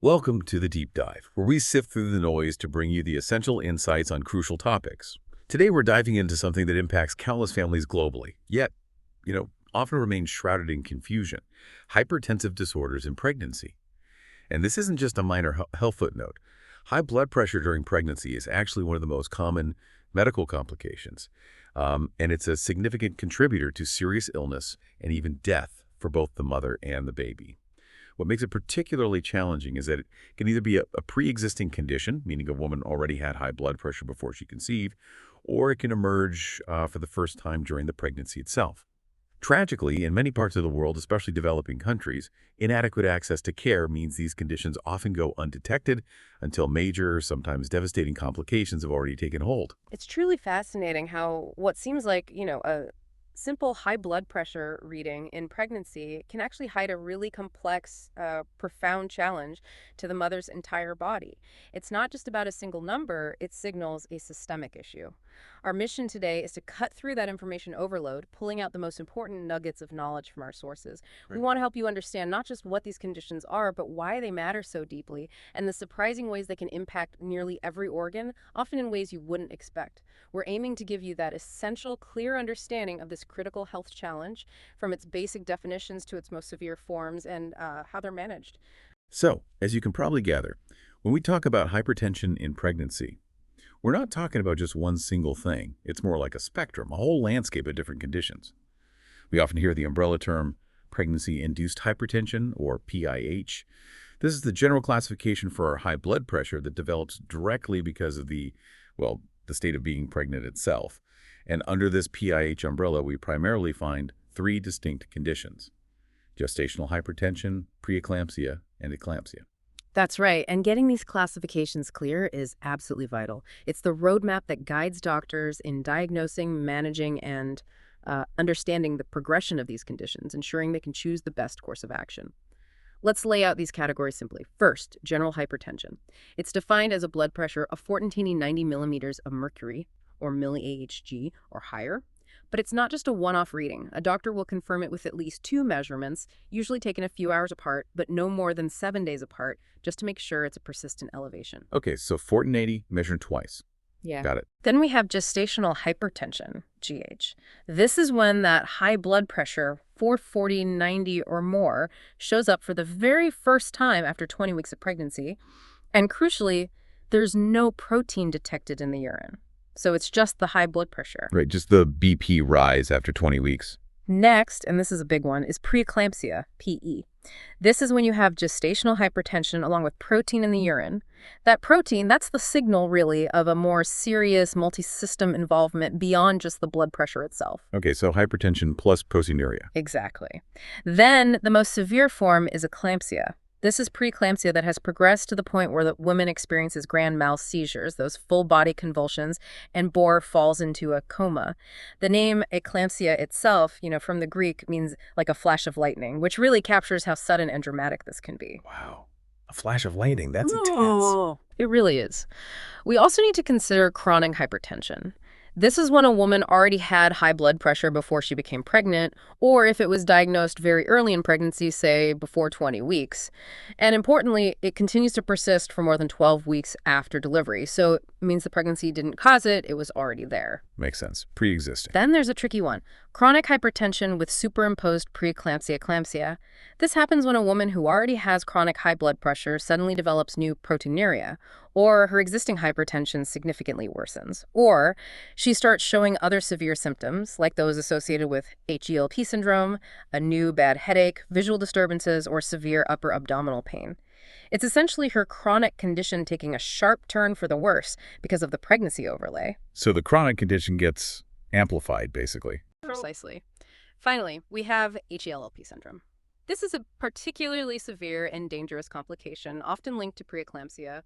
Welcome to the Deep Dive, where we sift through the noise to bring you the essential insights on crucial topics. Today, we're diving into something that impacts countless families globally, yet, often remains shrouded in confusion: hypertensive disorders in pregnancy. And this isn't just a minor health footnote. High blood pressure during pregnancy is actually one of the most common medical complications, and it's a significant contributor to serious illness and even death for both the mother and the baby. What makes it particularly challenging is that it can either be a pre-existing condition, meaning a woman already had high blood pressure before she conceived, or it can emerge for the first time during the pregnancy itself. Tragically, in many parts of the world, especially developing countries, inadequate access to care means these conditions often go undetected until major, sometimes devastating complications have already taken hold. It's truly fascinating how what seems like, a simple high blood pressure reading in pregnancy can actually hide a really complex, profound challenge to the mother's entire body. It's not just about a single number, it signals a systemic issue. Our mission today is to cut through that information overload, pulling out the most important nuggets of knowledge from our sources. We Right. want to help you understand not just what these conditions are, but why they matter so deeply, and the surprising ways they can impact nearly every organ, often in ways you wouldn't expect. We're aiming to give you that essential, clear understanding of this critical health challenge, from its basic definitions to its most severe forms and how they're managed. So, as you can probably gather, when we talk about hypertension in pregnancy, we're not talking about just one single thing. It's more like a spectrum, a whole landscape of different conditions. We often hear the umbrella term pregnancy-induced hypertension, or PIH. This is the general classification for our high blood pressure that develops directly because of the state of being pregnant itself. And under this PIH umbrella, we primarily find three distinct conditions: gestational hypertension, preeclampsia, and eclampsia. That's right. And getting these classifications clear is absolutely vital. It's the roadmap that guides doctors in diagnosing, managing, and understanding the progression of these conditions, ensuring they can choose the best course of action. Let's lay out these categories simply. First, general hypertension. It's defined as a blood pressure of 1490 millimeters of mercury, or milli-AHG, or higher. But it's not just a one-off reading. A doctor will confirm it with at least two measurements, usually taken a few hours apart, but no more than 7 days apart, just to make sure it's a persistent elevation. Okay, so 1480 measured twice. Yeah. Got it. Then we have gestational hypertension, GH. This is when that high blood pressure, 440/90 or more, shows up for the very first time after 20 weeks of pregnancy. And crucially, there's no protein detected in the urine. So it's just the high blood pressure. Right, just the BP rise after 20 weeks. Next, and this is a big one, is preeclampsia, PE. This is when you have gestational hypertension along with protein in the urine. That protein, that's the signal, really, of a more serious multi-system involvement beyond just the blood pressure itself. Okay, so hypertension plus proteinuria. Exactly. Then the most severe form is eclampsia. This is preeclampsia that has progressed to the point where the woman experiences grand mal seizures, those full-body convulsions, and falls into a coma. The name eclampsia itself, from the Greek, means like a flash of lightning, which really captures how sudden and dramatic this can be. Wow. A flash of lightning. That's intense. Oh, it really is. We also need to consider chronic hypertension. This is when a woman already had high blood pressure before she became pregnant, or if it was diagnosed very early in pregnancy, say before 20 weeks. And importantly, it continues to persist for more than 12 weeks after delivery. So it means the pregnancy didn't cause it, it was already there. Makes sense. Pre-existing. Then there's a tricky one: chronic hypertension with superimposed preeclampsia. This happens when a woman who already has chronic high blood pressure suddenly develops new proteinuria, or her existing hypertension significantly worsens, or she starts showing other severe symptoms, like those associated with HELLP syndrome, a new bad headache, visual disturbances, or severe upper abdominal pain. It's essentially her chronic condition taking a sharp turn for the worse because of the pregnancy overlay. So the chronic condition gets amplified, basically. Precisely. Finally, we have HELLP syndrome. This is a particularly severe and dangerous complication, often linked to preeclampsia.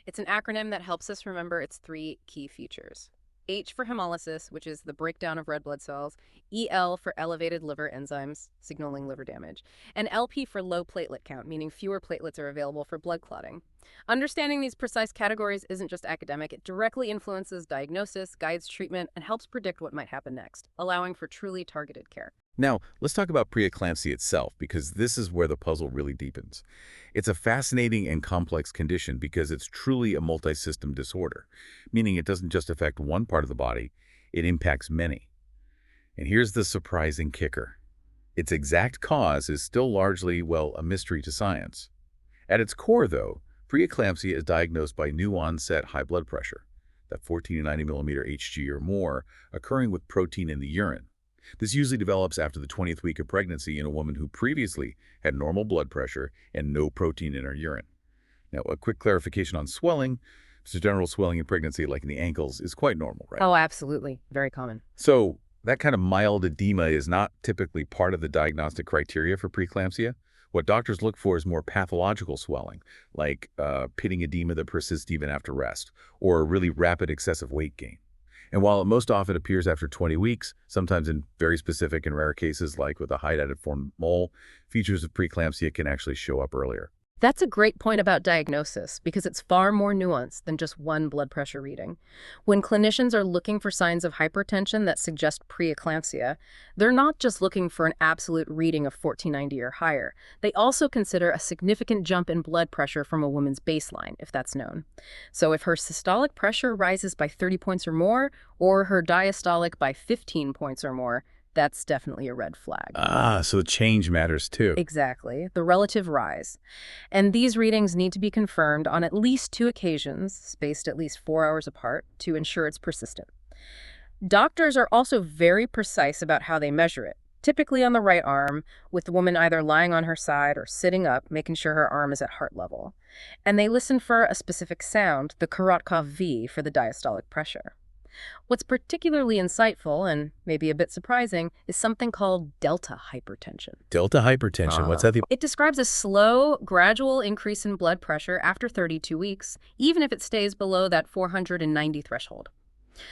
It's an acronym that helps us remember its three key features. H for hemolysis, which is the breakdown of red blood cells, EL for elevated liver enzymes, signaling liver damage, and LP for low platelet count, meaning fewer platelets are available for blood clotting. Understanding these precise categories isn't just academic, it directly influences diagnosis, guides treatment, and helps predict what might happen next, allowing for truly targeted care. Now, let's talk about preeclampsia itself, because this is where the puzzle really deepens. It's a fascinating and complex condition because it's truly a multi-system disorder, meaning it doesn't just affect one part of the body, it impacts many. And here's the surprising kicker. Its exact cause is still largely, well, a mystery to science. At its core, though, preeclampsia is diagnosed by new-onset high blood pressure, that 14 to 90 millimeter Hg or more, occurring with protein in the urine. This usually develops after the 20th week of pregnancy in a woman who previously had normal blood pressure and no protein in her urine. Now, a quick clarification on swelling. So general swelling in pregnancy, like in the ankles, is quite normal, right? Oh, absolutely. Very common. So that kind of mild edema is not typically part of the diagnostic criteria for preeclampsia. What doctors look for is more pathological swelling, like pitting edema that persists even after rest, or really rapid excessive weight gain. And while it most often appears after 20 weeks, sometimes in very specific and rare cases like with a height-formed mole, features of preeclampsia can actually show up earlier. That's a great point about diagnosis because it's far more nuanced than just one blood pressure reading. When clinicians are looking for signs of hypertension that suggest preeclampsia, they're not just looking for an absolute reading of 1490 or higher. They also consider a significant jump in blood pressure from a woman's baseline, if that's known. So if her systolic pressure rises by 30 points or more, or her diastolic by 15 points or more, that's definitely a red flag. So the change matters too. Exactly, the relative rise. And these readings need to be confirmed on at least 2 occasions, spaced at least 4 hours apart, to ensure it's persistent. Doctors are also very precise about how they measure it, typically on the right arm, with the woman either lying on her side or sitting up, making sure her arm is at heart level. And they listen for a specific sound, the Korotkov V, for the diastolic pressure. What's particularly insightful, and maybe a bit surprising, is something called delta hypertension. Delta hypertension, what's that? It describes a slow, gradual increase in blood pressure after 32 weeks, even if it stays below that 490 threshold.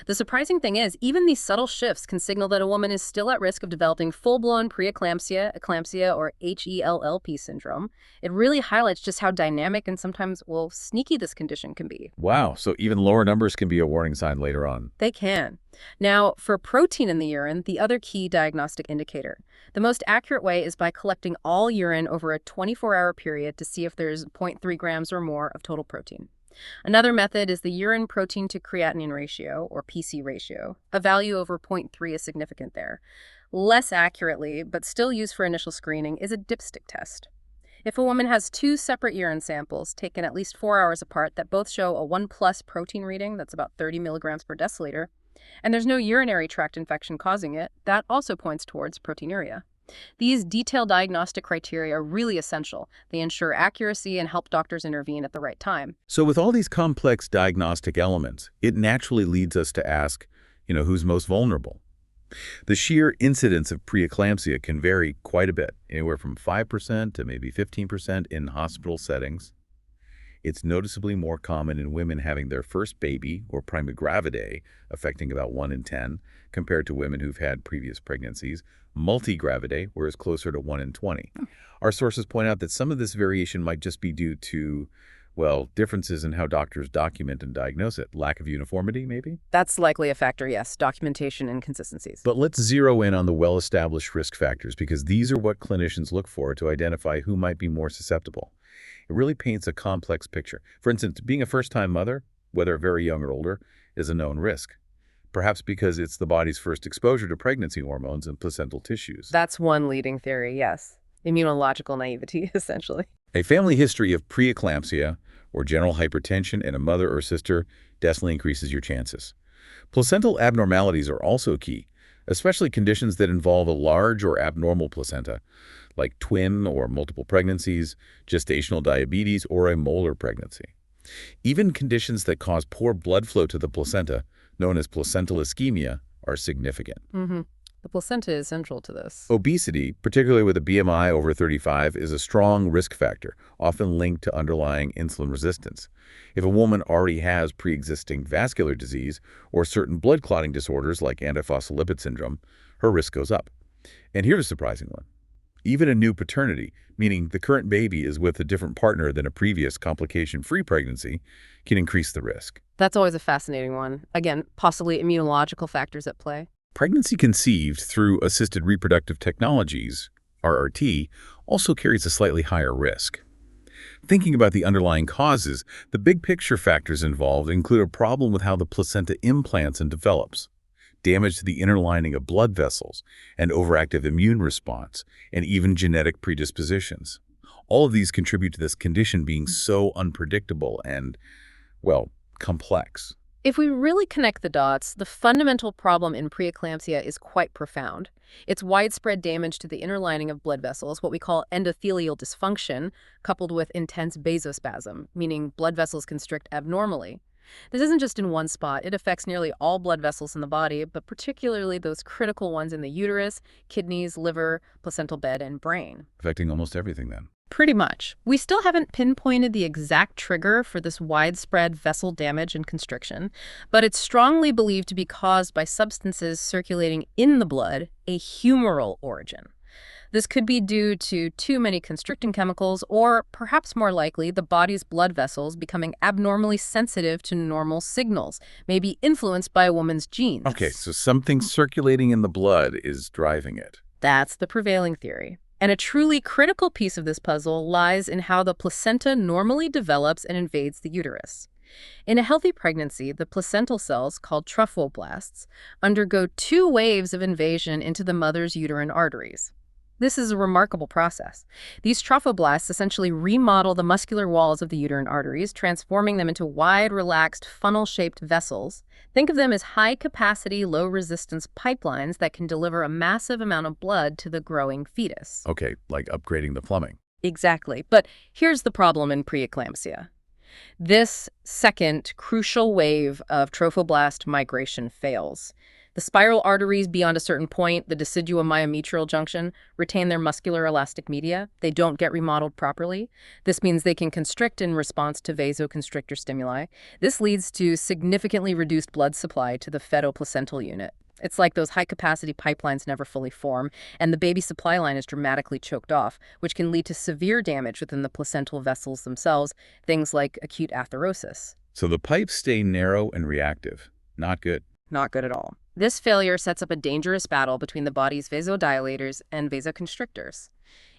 The surprising thing is, even these subtle shifts can signal that a woman is still at risk of developing full-blown preeclampsia, eclampsia, or HELLP syndrome. It really highlights just how dynamic and sometimes, well, sneaky this condition can be. Wow, so even lower numbers can be a warning sign later on. They can. Now, for protein in the urine, the other key diagnostic indicator, the most accurate way is by collecting all urine over a 24-hour period to see if there's 0.3 grams or more of total protein. Another method is the urine protein to creatinine ratio, or PC ratio. A value over 0.3 is significant there. Less accurately, but still used for initial screening, is a dipstick test. If a woman has 2 separate urine samples taken at least 4 hours apart that both show a 1+ protein reading, that's about 30 milligrams per deciliter, and there's no urinary tract infection causing it, that also points towards proteinuria. These detailed diagnostic criteria are really essential. They ensure accuracy and help doctors intervene at the right time. So with all these complex diagnostic elements, it naturally leads us to ask, who's most vulnerable? The sheer incidence of preeclampsia can vary quite a bit, anywhere from 5% to maybe 15% in hospital settings. It's noticeably more common in women having their first baby or prima gravidae, affecting about 1 in 10, compared to women who've had previous pregnancies, multigravidae, whereas closer to 1 in 20. Our sources point out that some of this variation might just be due to, differences in how doctors document and diagnose it. Lack of uniformity, maybe? That's likely a factor, yes, documentation inconsistencies. But let's zero in on the well-established risk factors, because these are what clinicians look for to identify who might be more susceptible. It really paints a complex picture. For instance, being a first-time mother, whether very young or older, is a known risk. Perhaps because it's the body's first exposure to pregnancy hormones and placental tissues. That's one leading theory, yes. Immunological naivety, essentially. A family history of preeclampsia or general hypertension in a mother or sister definitely increases your chances. Placental abnormalities are also key, especially conditions that involve a large or abnormal placenta, like twin or multiple pregnancies, gestational diabetes, or a molar pregnancy. Even conditions that cause poor blood flow to the placenta, known as placental ischemia, are significant. The placenta is central to this. Obesity, particularly with a BMI over 35, is a strong risk factor, often linked to underlying insulin resistance. If a woman already has pre-existing vascular disease or certain blood clotting disorders like antiphospholipid syndrome, her risk goes up. And here's a surprising one. Even a new paternity, meaning the current baby is with a different partner than a previous complication-free pregnancy, can increase the risk. That's always a fascinating one. Again, possibly immunological factors at play. Pregnancy conceived through assisted reproductive technologies, RRT, also carries a slightly higher risk. Thinking about the underlying causes, the big picture factors involved include a problem with how the placenta implants and develops, damage to the inner lining of blood vessels, an overactive immune response, and even genetic predispositions. All of these contribute to this condition being so unpredictable and, well, complex. If we really connect the dots, the fundamental problem in preeclampsia is quite profound. It's widespread damage to the inner lining of blood vessels, what we call endothelial dysfunction, coupled with intense vasospasm, meaning blood vessels constrict abnormally. This isn't just in one spot. It affects nearly all blood vessels in the body, but particularly those critical ones in the uterus, kidneys, liver, placental bed, and brain. Affecting almost everything then. Pretty much. We still haven't pinpointed the exact trigger for this widespread vessel damage and constriction, but it's strongly believed to be caused by substances circulating in the blood, a humoral origin. This could be due to too many constricting chemicals, or perhaps more likely, the body's blood vessels becoming abnormally sensitive to normal signals, maybe influenced by a woman's genes. Okay, so something circulating in the blood is driving it. That's the prevailing theory. And a truly critical piece of this puzzle lies in how the placenta normally develops and invades the uterus. In a healthy pregnancy, the placental cells, called trophoblasts, undergo two waves of invasion into the mother's uterine arteries. This is a remarkable process. These trophoblasts essentially remodel the muscular walls of the uterine arteries, transforming them into wide, relaxed, funnel-shaped vessels. Think of them as high-capacity, low-resistance pipelines that can deliver a massive amount of blood to the growing fetus. Okay, like upgrading the plumbing. Exactly. But here's the problem in preeclampsia. This second crucial wave of trophoblast migration fails. The spiral arteries beyond a certain point, the deciduomyometrial junction, retain their muscular elastic media. They don't get remodeled properly. This means they can constrict in response to vasoconstrictor stimuli. This leads to significantly reduced blood supply to the fetoplacental unit. It's like those high-capacity pipelines never fully form, and the baby supply line is dramatically choked off, which can lead to severe damage within the placental vessels themselves, things like acute atherosis. So the pipes stay narrow and reactive. Not good. Not good at all. This failure sets up a dangerous battle between the body's vasodilators and vasoconstrictors.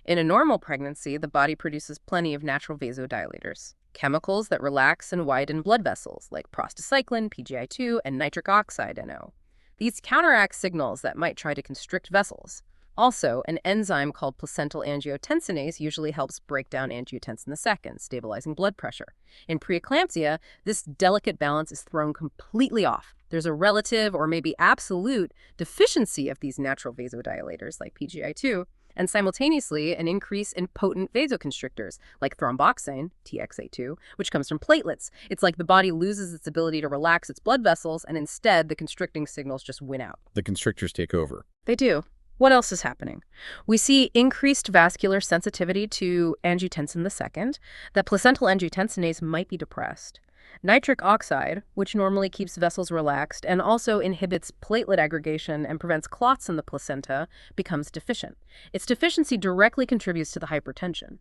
In a normal pregnancy, the body produces plenty of natural vasodilators, chemicals that relax and widen blood vessels, like prostacyclin, PGI2, and nitric oxide, NO. These counteract signals that might try to constrict vessels. Also, an enzyme called placental angiotensinase usually helps break down angiotensin II, stabilizing blood pressure. In preeclampsia, this delicate balance is thrown completely off. There's a relative or maybe absolute deficiency of these natural vasodilators like PGI2, and simultaneously an increase in potent vasoconstrictors like thromboxane, TXA2, which comes from platelets. It's like the body loses its ability to relax its blood vessels, and instead the constricting signals just win out. The constrictors take over. They do. What else is happening? We see increased vascular sensitivity to angiotensin II. That placental angiotensinase might be depressed. Nitric oxide, which normally keeps vessels relaxed and also inhibits platelet aggregation and prevents clots in the placenta, becomes deficient. Its deficiency directly contributes to the hypertension.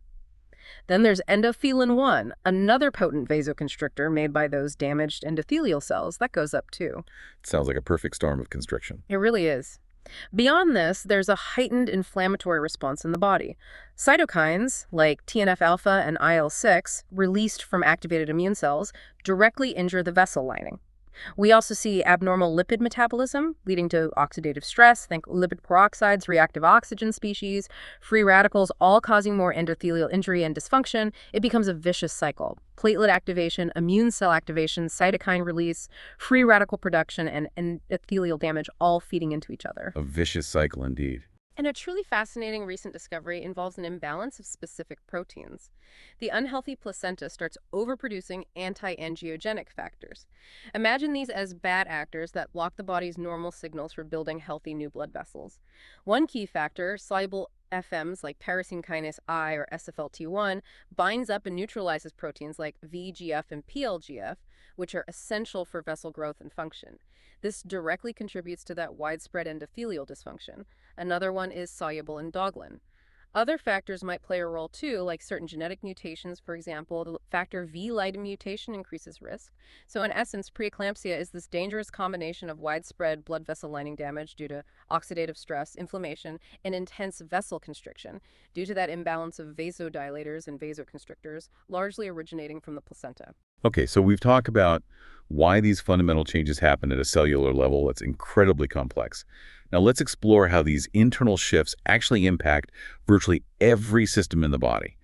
Then there's endothelin-1, another potent vasoconstrictor made by those damaged endothelial cells. That goes up too. It sounds like a perfect storm of constriction. It really is. Beyond this, there's a heightened inflammatory response in the body. Cytokines, like TNF-alpha and IL-6, released from activated immune cells, directly injure the vessel lining. We also see abnormal lipid metabolism, leading to oxidative stress, think lipid peroxides, reactive oxygen species, free radicals, all causing more endothelial injury and dysfunction. It becomes a vicious cycle. Platelet activation, immune cell activation, cytokine release, free radical production, and endothelial damage all feeding into each other. A vicious cycle indeed. And a truly fascinating recent discovery involves an imbalance of specific proteins. The unhealthy placenta starts overproducing anti-angiogenic factors. Imagine these as bad actors that block the body's normal signals for building healthy new blood vessels. One key factor, soluble FMs like tyrosine kinase I or SFLT1, binds up and neutralizes proteins like VEGF and PLGF, which are essential for vessel growth and function. This directly contributes to that widespread endothelial dysfunction. Another one is soluble endoglin, Other factors might play a role too, like certain genetic mutations. For example, the factor V Leiden mutation increases risk. So in essence, preeclampsia is this dangerous combination of widespread blood vessel lining damage due to oxidative stress, inflammation, and intense vessel constriction due to that imbalance of vasodilators and vasoconstrictors, largely originating from the placenta. Okay, so we've talked about why these fundamental changes happen at a cellular level. It's incredibly complex. Now let's explore how these internal shifts actually impact virtually every system in the body.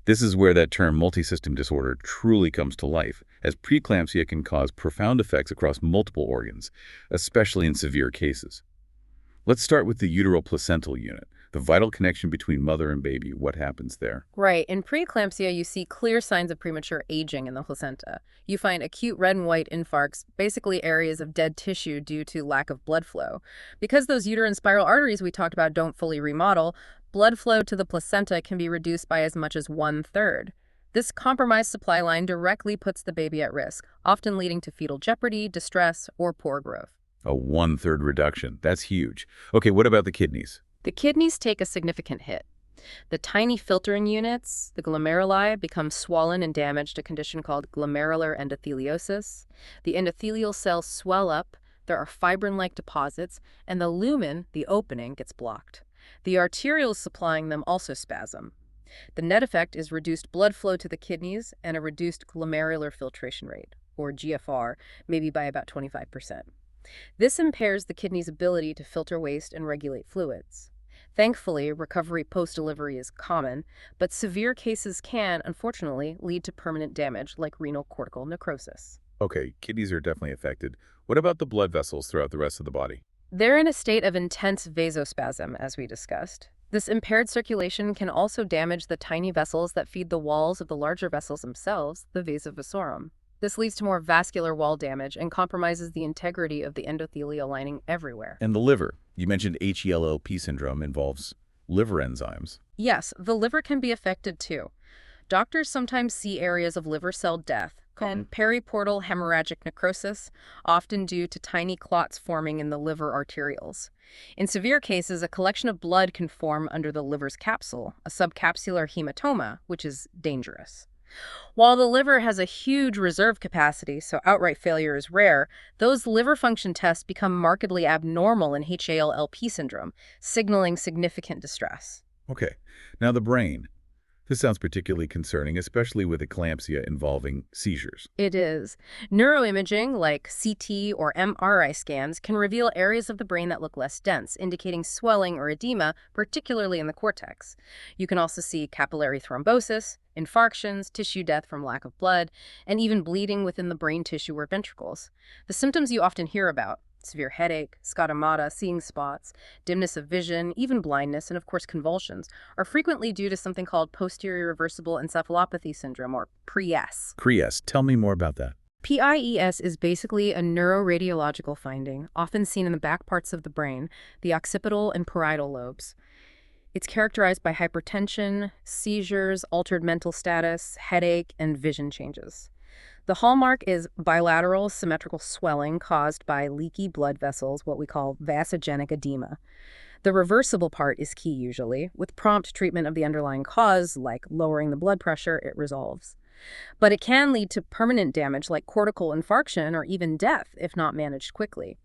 This is where that term multisystem disorder truly comes to life, as preeclampsia can cause profound effects across multiple organs, especially in severe cases. Let's start with the uteroplacental unit, the vital connection between mother and baby. What happens there? Right. In preeclampsia, you see clear signs of premature aging in the placenta. You find acute red and white infarcts, basically areas of dead tissue due to lack of blood flow. Because those uterine spiral arteries we talked about don't fully remodel, blood flow to the placenta can be reduced by as much as 1/3. This compromised supply line directly puts the baby at risk, often leading to fetal jeopardy, distress, or poor growth. A 1/3 reduction. That's huge. Okay, what about the kidneys? The kidneys take a significant hit. The tiny filtering units, the glomeruli, become swollen and damaged, a condition called glomerular endotheliosis. The endothelial cells swell up, there are fibrin-like deposits, and the lumen, the opening, gets blocked. The arterioles supplying them also spasm. The net effect is reduced blood flow to the kidneys and a reduced glomerular filtration rate, or GFR, maybe by about 25%. This impairs the kidney's ability to filter waste and regulate fluids. Thankfully, recovery post-delivery is common, but severe cases can, unfortunately, lead to permanent damage like renal cortical necrosis. Okay, kidneys are definitely affected. What about the blood vessels throughout the rest of the body? They're in a state of intense vasospasm, as we discussed. This impaired circulation can also damage the tiny vessels that feed the walls of the larger vessels themselves, the vasa vasorum. This leads to more vascular wall damage and compromises the integrity of the endothelial lining everywhere. And the liver. You mentioned HELLP syndrome involves liver enzymes. Yes, the liver can be affected too. Doctors sometimes see areas of liver cell death, called periportal hemorrhagic necrosis, often due to tiny clots forming in the liver arterioles. In severe cases, a collection of blood can form under the liver's capsule, a subcapsular hematoma, which is dangerous. While the liver has a huge reserve capacity, so outright failure is rare, those liver function tests become markedly abnormal in HELLP syndrome, signaling significant distress. Okay, now the brain. This sounds particularly concerning, especially with eclampsia involving seizures. It is. Neuroimaging, like CT or MRI scans, can reveal areas of the brain that look less dense, indicating swelling or edema, particularly in the cortex. You can also see capillary thrombosis, infarctions, tissue death from lack of blood, and even bleeding within the brain tissue or ventricles. The symptoms you often hear about: severe headache, scotomata, seeing spots, dimness of vision, even blindness, and of course convulsions, are frequently due to something called posterior reversible encephalopathy syndrome, or PRES. PRES, tell me more about that. PIES is basically a neuroradiological finding, often seen in the back parts of the brain, the occipital and parietal lobes. It's characterized by hypertension, seizures, altered mental status, headache, and vision changes. The hallmark is bilateral symmetrical swelling caused by leaky blood vessels, what we call vasogenic edema. The reversible part is key usually. With prompt treatment of the underlying cause, like lowering the blood pressure, it resolves. But it can lead to permanent damage like cortical infarction or even death if not managed quickly.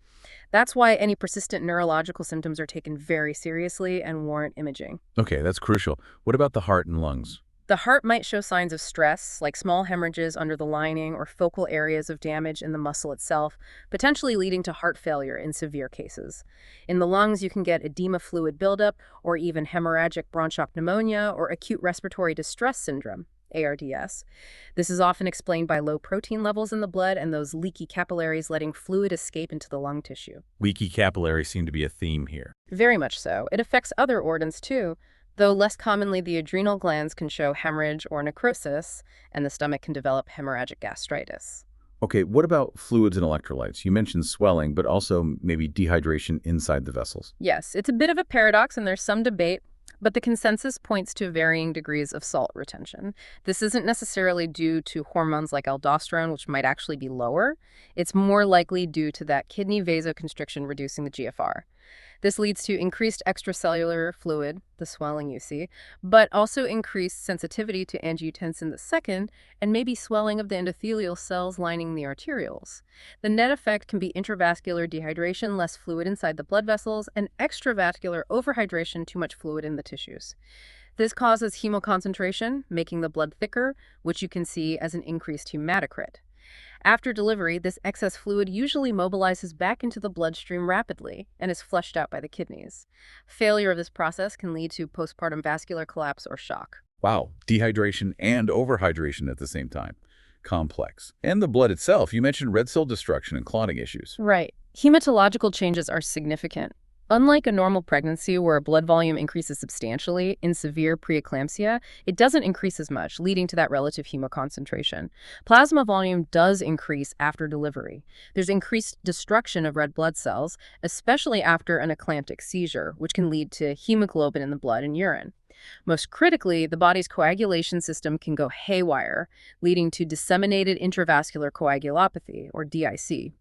That's why any persistent neurological symptoms are taken very seriously and warrant imaging. Okay, that's crucial. What about the heart and lungs? The heart might show signs of stress, like small hemorrhages under the lining or focal areas of damage in the muscle itself, potentially leading to heart failure in severe cases. In the lungs, you can get edema fluid buildup or even hemorrhagic bronchial pneumonia or acute respiratory distress syndrome, ARDS. This is often explained by low protein levels in the blood and those leaky capillaries letting fluid escape into the lung tissue. Leaky capillaries seem to be a theme here. Very much so. It affects other organs too. Though less commonly, the adrenal glands can show hemorrhage or necrosis, and the stomach can develop hemorrhagic gastritis. Okay, what about fluids and electrolytes? You mentioned swelling, but also maybe dehydration inside the vessels. Yes, it's a bit of a paradox, and there's some debate, but the consensus points to varying degrees of salt retention. This isn't necessarily due to hormones like aldosterone, which might actually be lower. It's more likely due to that kidney vasoconstriction reducing the GFR. This leads to increased extracellular fluid, the swelling you see, but also increased sensitivity to angiotensin II and maybe swelling of the endothelial cells lining the arterioles. The net effect can be intravascular dehydration, less fluid inside the blood vessels, and extravascular overhydration, too much fluid in the tissues. This causes hemoconcentration, making the blood thicker, which you can see as an increased hematocrit. After delivery, this excess fluid usually mobilizes back into the bloodstream rapidly and is flushed out by the kidneys. Failure of this process can lead to postpartum vascular collapse or shock. Wow, dehydration and overhydration at the same time. Complex. And the blood itself, you mentioned red cell destruction and clotting issues. Right. Hematological changes are significant. Unlike a normal pregnancy where blood volume increases substantially, in severe preeclampsia, it doesn't increase as much, leading to that relative hemoconcentration. Plasma volume does increase after delivery. There's increased destruction of red blood cells, especially after an eclamptic seizure, which can lead to hemoglobin in the blood and urine. Most critically, the body's coagulation system can go haywire, leading to disseminated intravascular coagulopathy, or DIC.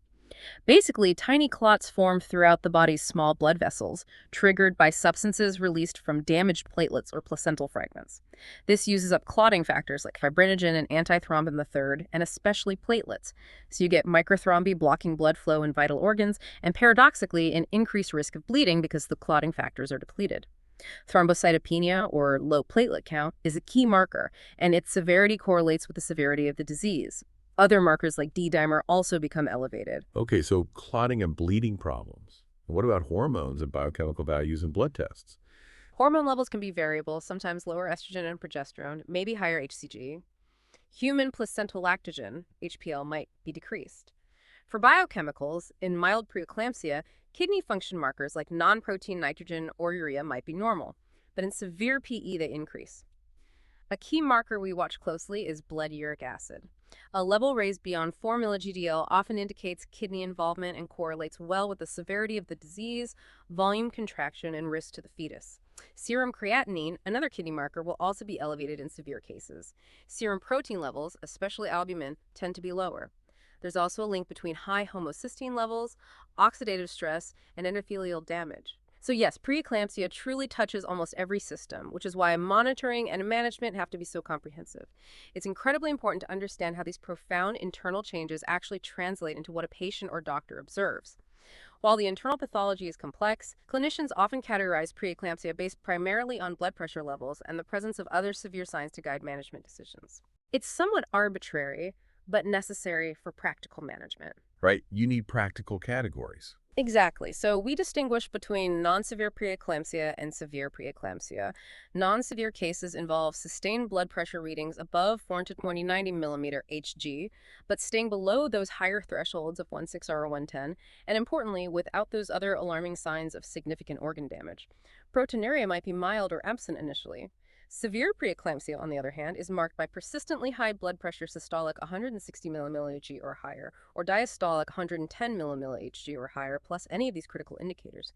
Basically, tiny clots form throughout the body's small blood vessels, triggered by substances released from damaged platelets or placental fragments. This uses up clotting factors like fibrinogen and antithrombin III, and especially platelets. So you get microthrombi blocking blood flow in vital organs, and paradoxically, an increased risk of bleeding because the clotting factors are depleted. Thrombocytopenia, or low platelet count, is a key marker, and its severity correlates with the severity of the disease. Other markers like D-dimer also become elevated. Okay, so clotting and bleeding problems. What about hormones and biochemical values in blood tests? Hormone levels can be variable, sometimes lower estrogen and progesterone, maybe higher HCG. Human placental lactogen, HPL, might be decreased. For biochemicals, in mild preeclampsia, kidney function markers like non-protein nitrogen or urea might be normal, but in severe PE they increase. A key marker we watch closely is blood uric acid. A level raised beyond 4 mg/dL often indicates kidney involvement and correlates well with the severity of the disease, volume contraction, and risk to the fetus. Serum creatinine, another kidney marker, will also be elevated in severe cases. Serum protein levels, especially albumin, tend to be lower. There's also a link between high homocysteine levels, oxidative stress, and endothelial damage. So yes, preeclampsia truly touches almost every system, which is why monitoring and management have to be so comprehensive. It's incredibly important to understand how these profound internal changes actually translate into what a patient or doctor observes. While the internal pathology is complex, clinicians often categorize preeclampsia based primarily on blood pressure levels and the presence of other severe signs to guide management decisions. It's somewhat arbitrary, but necessary for practical management. Right, you need practical categories. Exactly. So we distinguish between non-severe preeclampsia and severe preeclampsia. Non-severe cases involve sustained blood pressure readings above 420/90 millimeter Hg, but staying below those higher thresholds of 1.6 or 110, and importantly, without those other alarming signs of significant organ damage. Proteinuria might be mild or absent initially. Severe preeclampsia, on the other hand, is marked by persistently high blood pressure systolic 160 mmHg or higher, or diastolic 110 mmHg or higher, plus any of these critical indicators.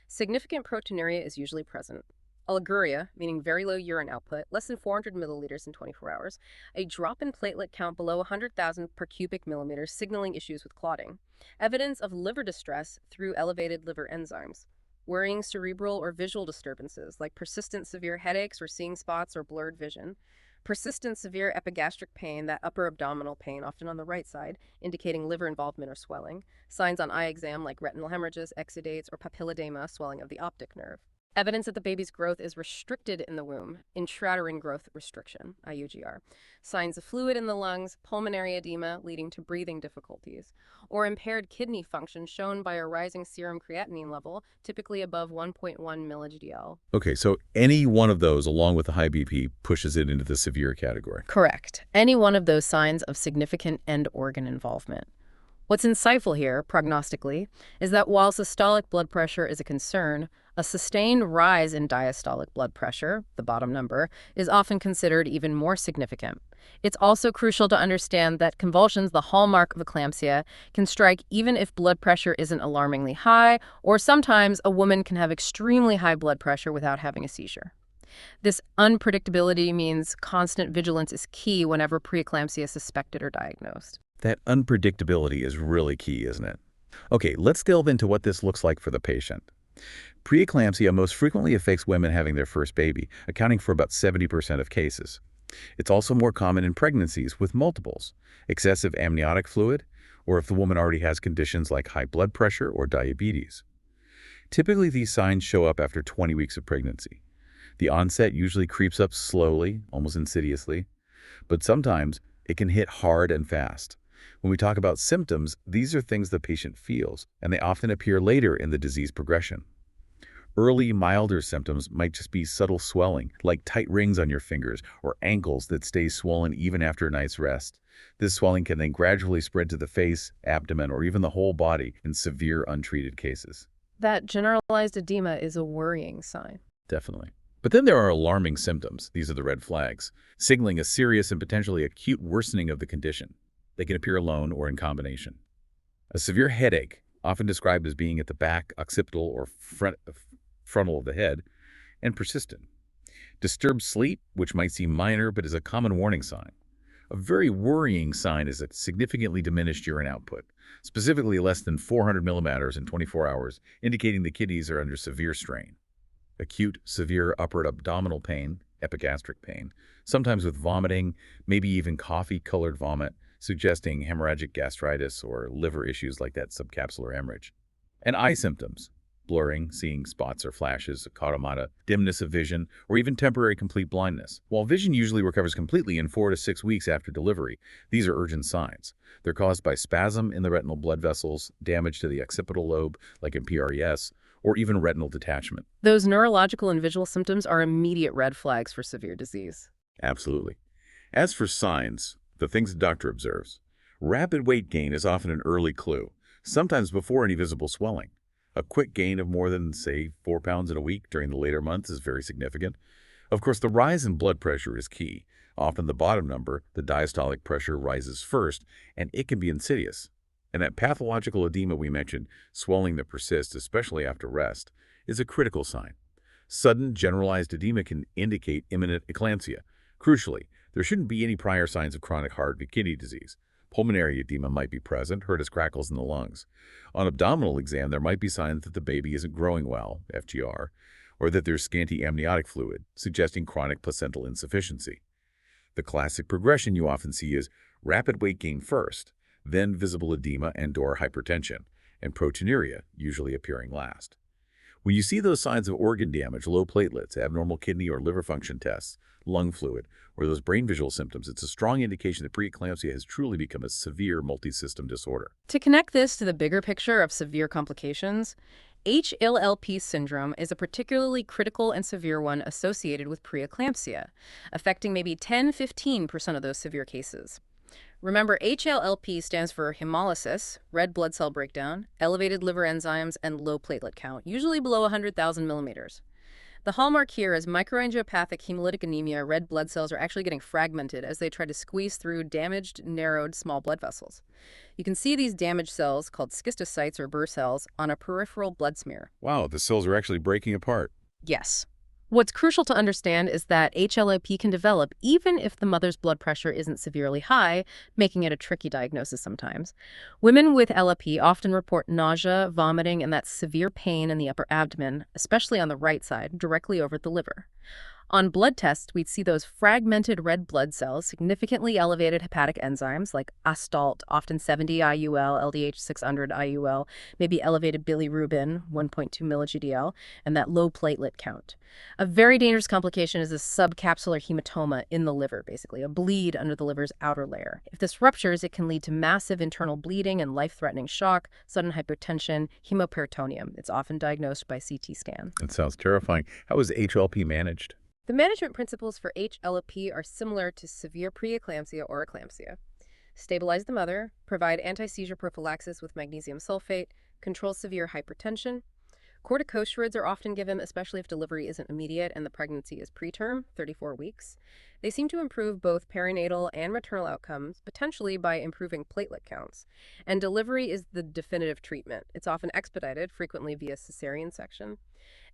Significant proteinuria is usually present. Oliguria, meaning very low urine output, less than 400 milliliters in 24 hours, a drop in platelet count below 100,000 per cubic millimeter, signaling issues with clotting. Evidence of liver distress through elevated liver enzymes. Worrying cerebral or visual disturbances like persistent severe headaches or seeing spots or blurred vision. Persistent severe epigastric pain, that upper abdominal pain, often on the right side, indicating liver involvement or swelling. Signs on eye exam like retinal hemorrhages, exudates, or papilledema, swelling of the optic nerve. Evidence that the baby's growth is restricted in the womb, intrauterine growth restriction, IUGR. Signs of fluid in the lungs, pulmonary edema leading to breathing difficulties, or impaired kidney function shown by a rising serum creatinine level, typically above 1.1 mg/dL. Okay, so any one of those, along with the high BP, pushes it into the severe category. Correct. Any one of those signs of significant end organ involvement. What's insightful here, prognostically, is that while systolic blood pressure is a concern, a sustained rise in diastolic blood pressure, the bottom number, is often considered even more significant. It's also crucial to understand that convulsions, the hallmark of eclampsia, can strike even if blood pressure isn't alarmingly high, or sometimes a woman can have extremely high blood pressure without having a seizure. This unpredictability means constant vigilance is key whenever preeclampsia is suspected or diagnosed. That unpredictability is really key, isn't it? Okay, let's delve into what this looks like for the patient. Preeclampsia most frequently affects women having their first baby, accounting for about 70% of cases. It's also more common in pregnancies with multiples, excessive amniotic fluid, or if the woman already has conditions like high blood pressure or diabetes. Typically, these signs show up after 20 weeks of pregnancy. The onset usually creeps up slowly, almost insidiously, but sometimes it can hit hard and fast. When we talk about symptoms, these are things the patient feels, and they often appear later in the disease progression. Early, milder symptoms might just be subtle swelling, like tight rings on your fingers or ankles that stay swollen even after a night's rest. This swelling can then gradually spread to the face, abdomen, or even the whole body in severe untreated cases. That generalized edema is a worrying sign. Definitely. But then there are alarming symptoms. These are the red flags, signaling a serious and potentially acute worsening of the condition. They can appear alone or in combination. A severe headache, often described as being at the back, occipital, or frontal of the head, and persistent. Disturbed sleep, which might seem minor but is a common warning sign. A very worrying sign is a significantly diminished urine output, specifically less than 400 millimeters in 24 hours, indicating the kidneys are under severe strain. Acute, severe upper abdominal pain, epigastric pain, sometimes with vomiting, maybe even coffee-colored vomit, suggesting hemorrhagic gastritis or liver issues like that subcapsular hemorrhage. And eye symptoms, blurring, seeing spots or flashes, cautomata, dimness of vision, or even temporary complete blindness. While vision usually recovers completely in 4 to 6 weeks after delivery, these are urgent signs. They're caused by spasm in the retinal blood vessels, damage to the occipital lobe, like in PRES, or even retinal detachment. Those neurological and visual symptoms are immediate red flags for severe disease. Absolutely. As for signs, the things the doctor observes, rapid weight gain is often an early clue, sometimes before any visible swelling. A quick gain of more than, say, 4 pounds in a week during the later months is very significant. Of course, the rise in blood pressure is key. Often the bottom number, the diastolic pressure, rises first, and it can be insidious. And that pathological edema we mentioned, swelling that persists, especially after rest, is a critical sign. Sudden, generalized edema can indicate imminent eclampsia. Crucially, there shouldn't be any prior signs of chronic heart or kidney disease. Pulmonary edema might be present, heard as crackles in the lungs. On abdominal exam, there might be signs that the baby isn't growing well, FGR, or that there's scanty amniotic fluid, suggesting chronic placental insufficiency. The classic progression you often see is rapid weight gain first, then visible edema and/or hypertension, and proteinuria usually appearing last. When you see those signs of organ damage, low platelets, abnormal kidney or liver function tests, lung fluid, or those brain visual symptoms, it's a strong indication that preeclampsia has truly become a severe multi-system disorder. To connect this to the bigger picture of severe complications, HELLP syndrome is a particularly critical and severe one associated with preeclampsia, affecting maybe 10–15% of those severe cases. Remember, HELLP stands for hemolysis, red blood cell breakdown, elevated liver enzymes, and low platelet count, usually below 100,000 millimeters. The hallmark here is microangiopathic hemolytic anemia. Red blood cells are actually getting fragmented as they try to squeeze through damaged, narrowed small blood vessels. You can see these damaged cells, called schistocytes or Burr cells, on a peripheral blood smear. Wow, the cells are actually breaking apart. Yes. What's crucial to understand is that HELLP can develop even if the mother's blood pressure isn't severely high, making it a tricky diagnosis sometimes. Women with LP often report nausea, vomiting, and that severe pain in the upper abdomen, especially on the right side, directly over the liver. On blood tests, we'd see those fragmented red blood cells, significantly elevated hepatic enzymes like ASTALT, often 70 IUL, LDH 600 IUL, maybe elevated bilirubin, 1.2 milli-GDL, and that low platelet count. A very dangerous complication is a subcapsular hematoma in the liver, basically, a bleed under the liver's outer layer. If this ruptures, it can lead to massive internal bleeding and life-threatening shock, sudden hypotension, hemoperitoneum. It's often diagnosed by CT scan. That sounds terrifying. How is HLP managed? The management principles for HELLP are similar to severe preeclampsia or eclampsia. Stabilize the mother, provide anti-seizure prophylaxis with magnesium sulfate, control severe hypertension. Corticosteroids are often given, especially if delivery isn't immediate and the pregnancy is preterm, 34 weeks. They seem to improve both perinatal and maternal outcomes, potentially by improving platelet counts. And delivery is the definitive treatment. It's often expedited, frequently via cesarean section.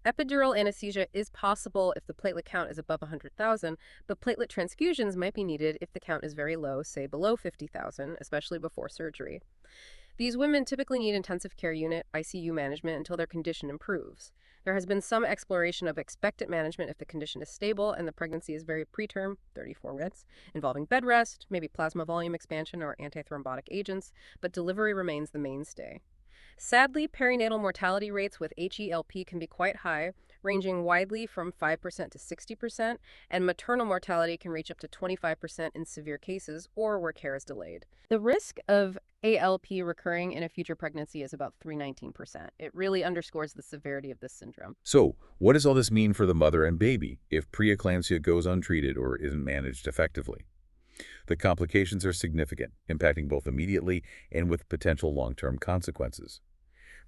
Epidural anesthesia is possible if the platelet count is above 100,000, but platelet transfusions might be needed if the count is very low, say below 50,000, especially before surgery. These women typically need intensive care unit, ICU management until their condition improves. There has been some exploration of expectant management if the condition is stable and the pregnancy is very preterm, 34 weeks, involving bed rest, maybe plasma volume expansion or antithrombotic agents, but delivery remains the mainstay. Sadly, perinatal mortality rates with HELP can be quite high, ranging widely from 5% to 60%, and maternal mortality can reach up to 25% in severe cases or where care is delayed. The risk of ALP recurring in a future pregnancy is about 319%. It really underscores the severity of this syndrome. So, what does all this mean for the mother and baby if preeclampsia goes untreated or isn't managed effectively? The complications are significant, impacting both immediately and with potential long-term consequences.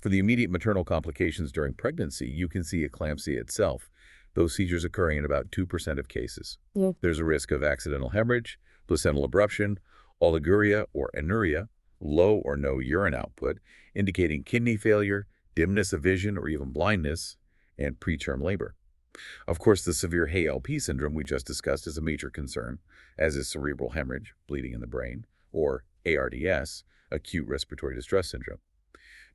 For the immediate maternal complications during pregnancy, you can see eclampsia itself, those seizures occurring in about 2% of cases. Yeah. There's a risk of accidental hemorrhage, placental abruption, oliguria or anuria, low or no urine output, indicating kidney failure, dimness of vision, or even blindness, and preterm labor. Of course, the severe HELLP syndrome we just discussed is a major concern, as is cerebral hemorrhage, bleeding in the brain, or ARDS, acute respiratory distress syndrome.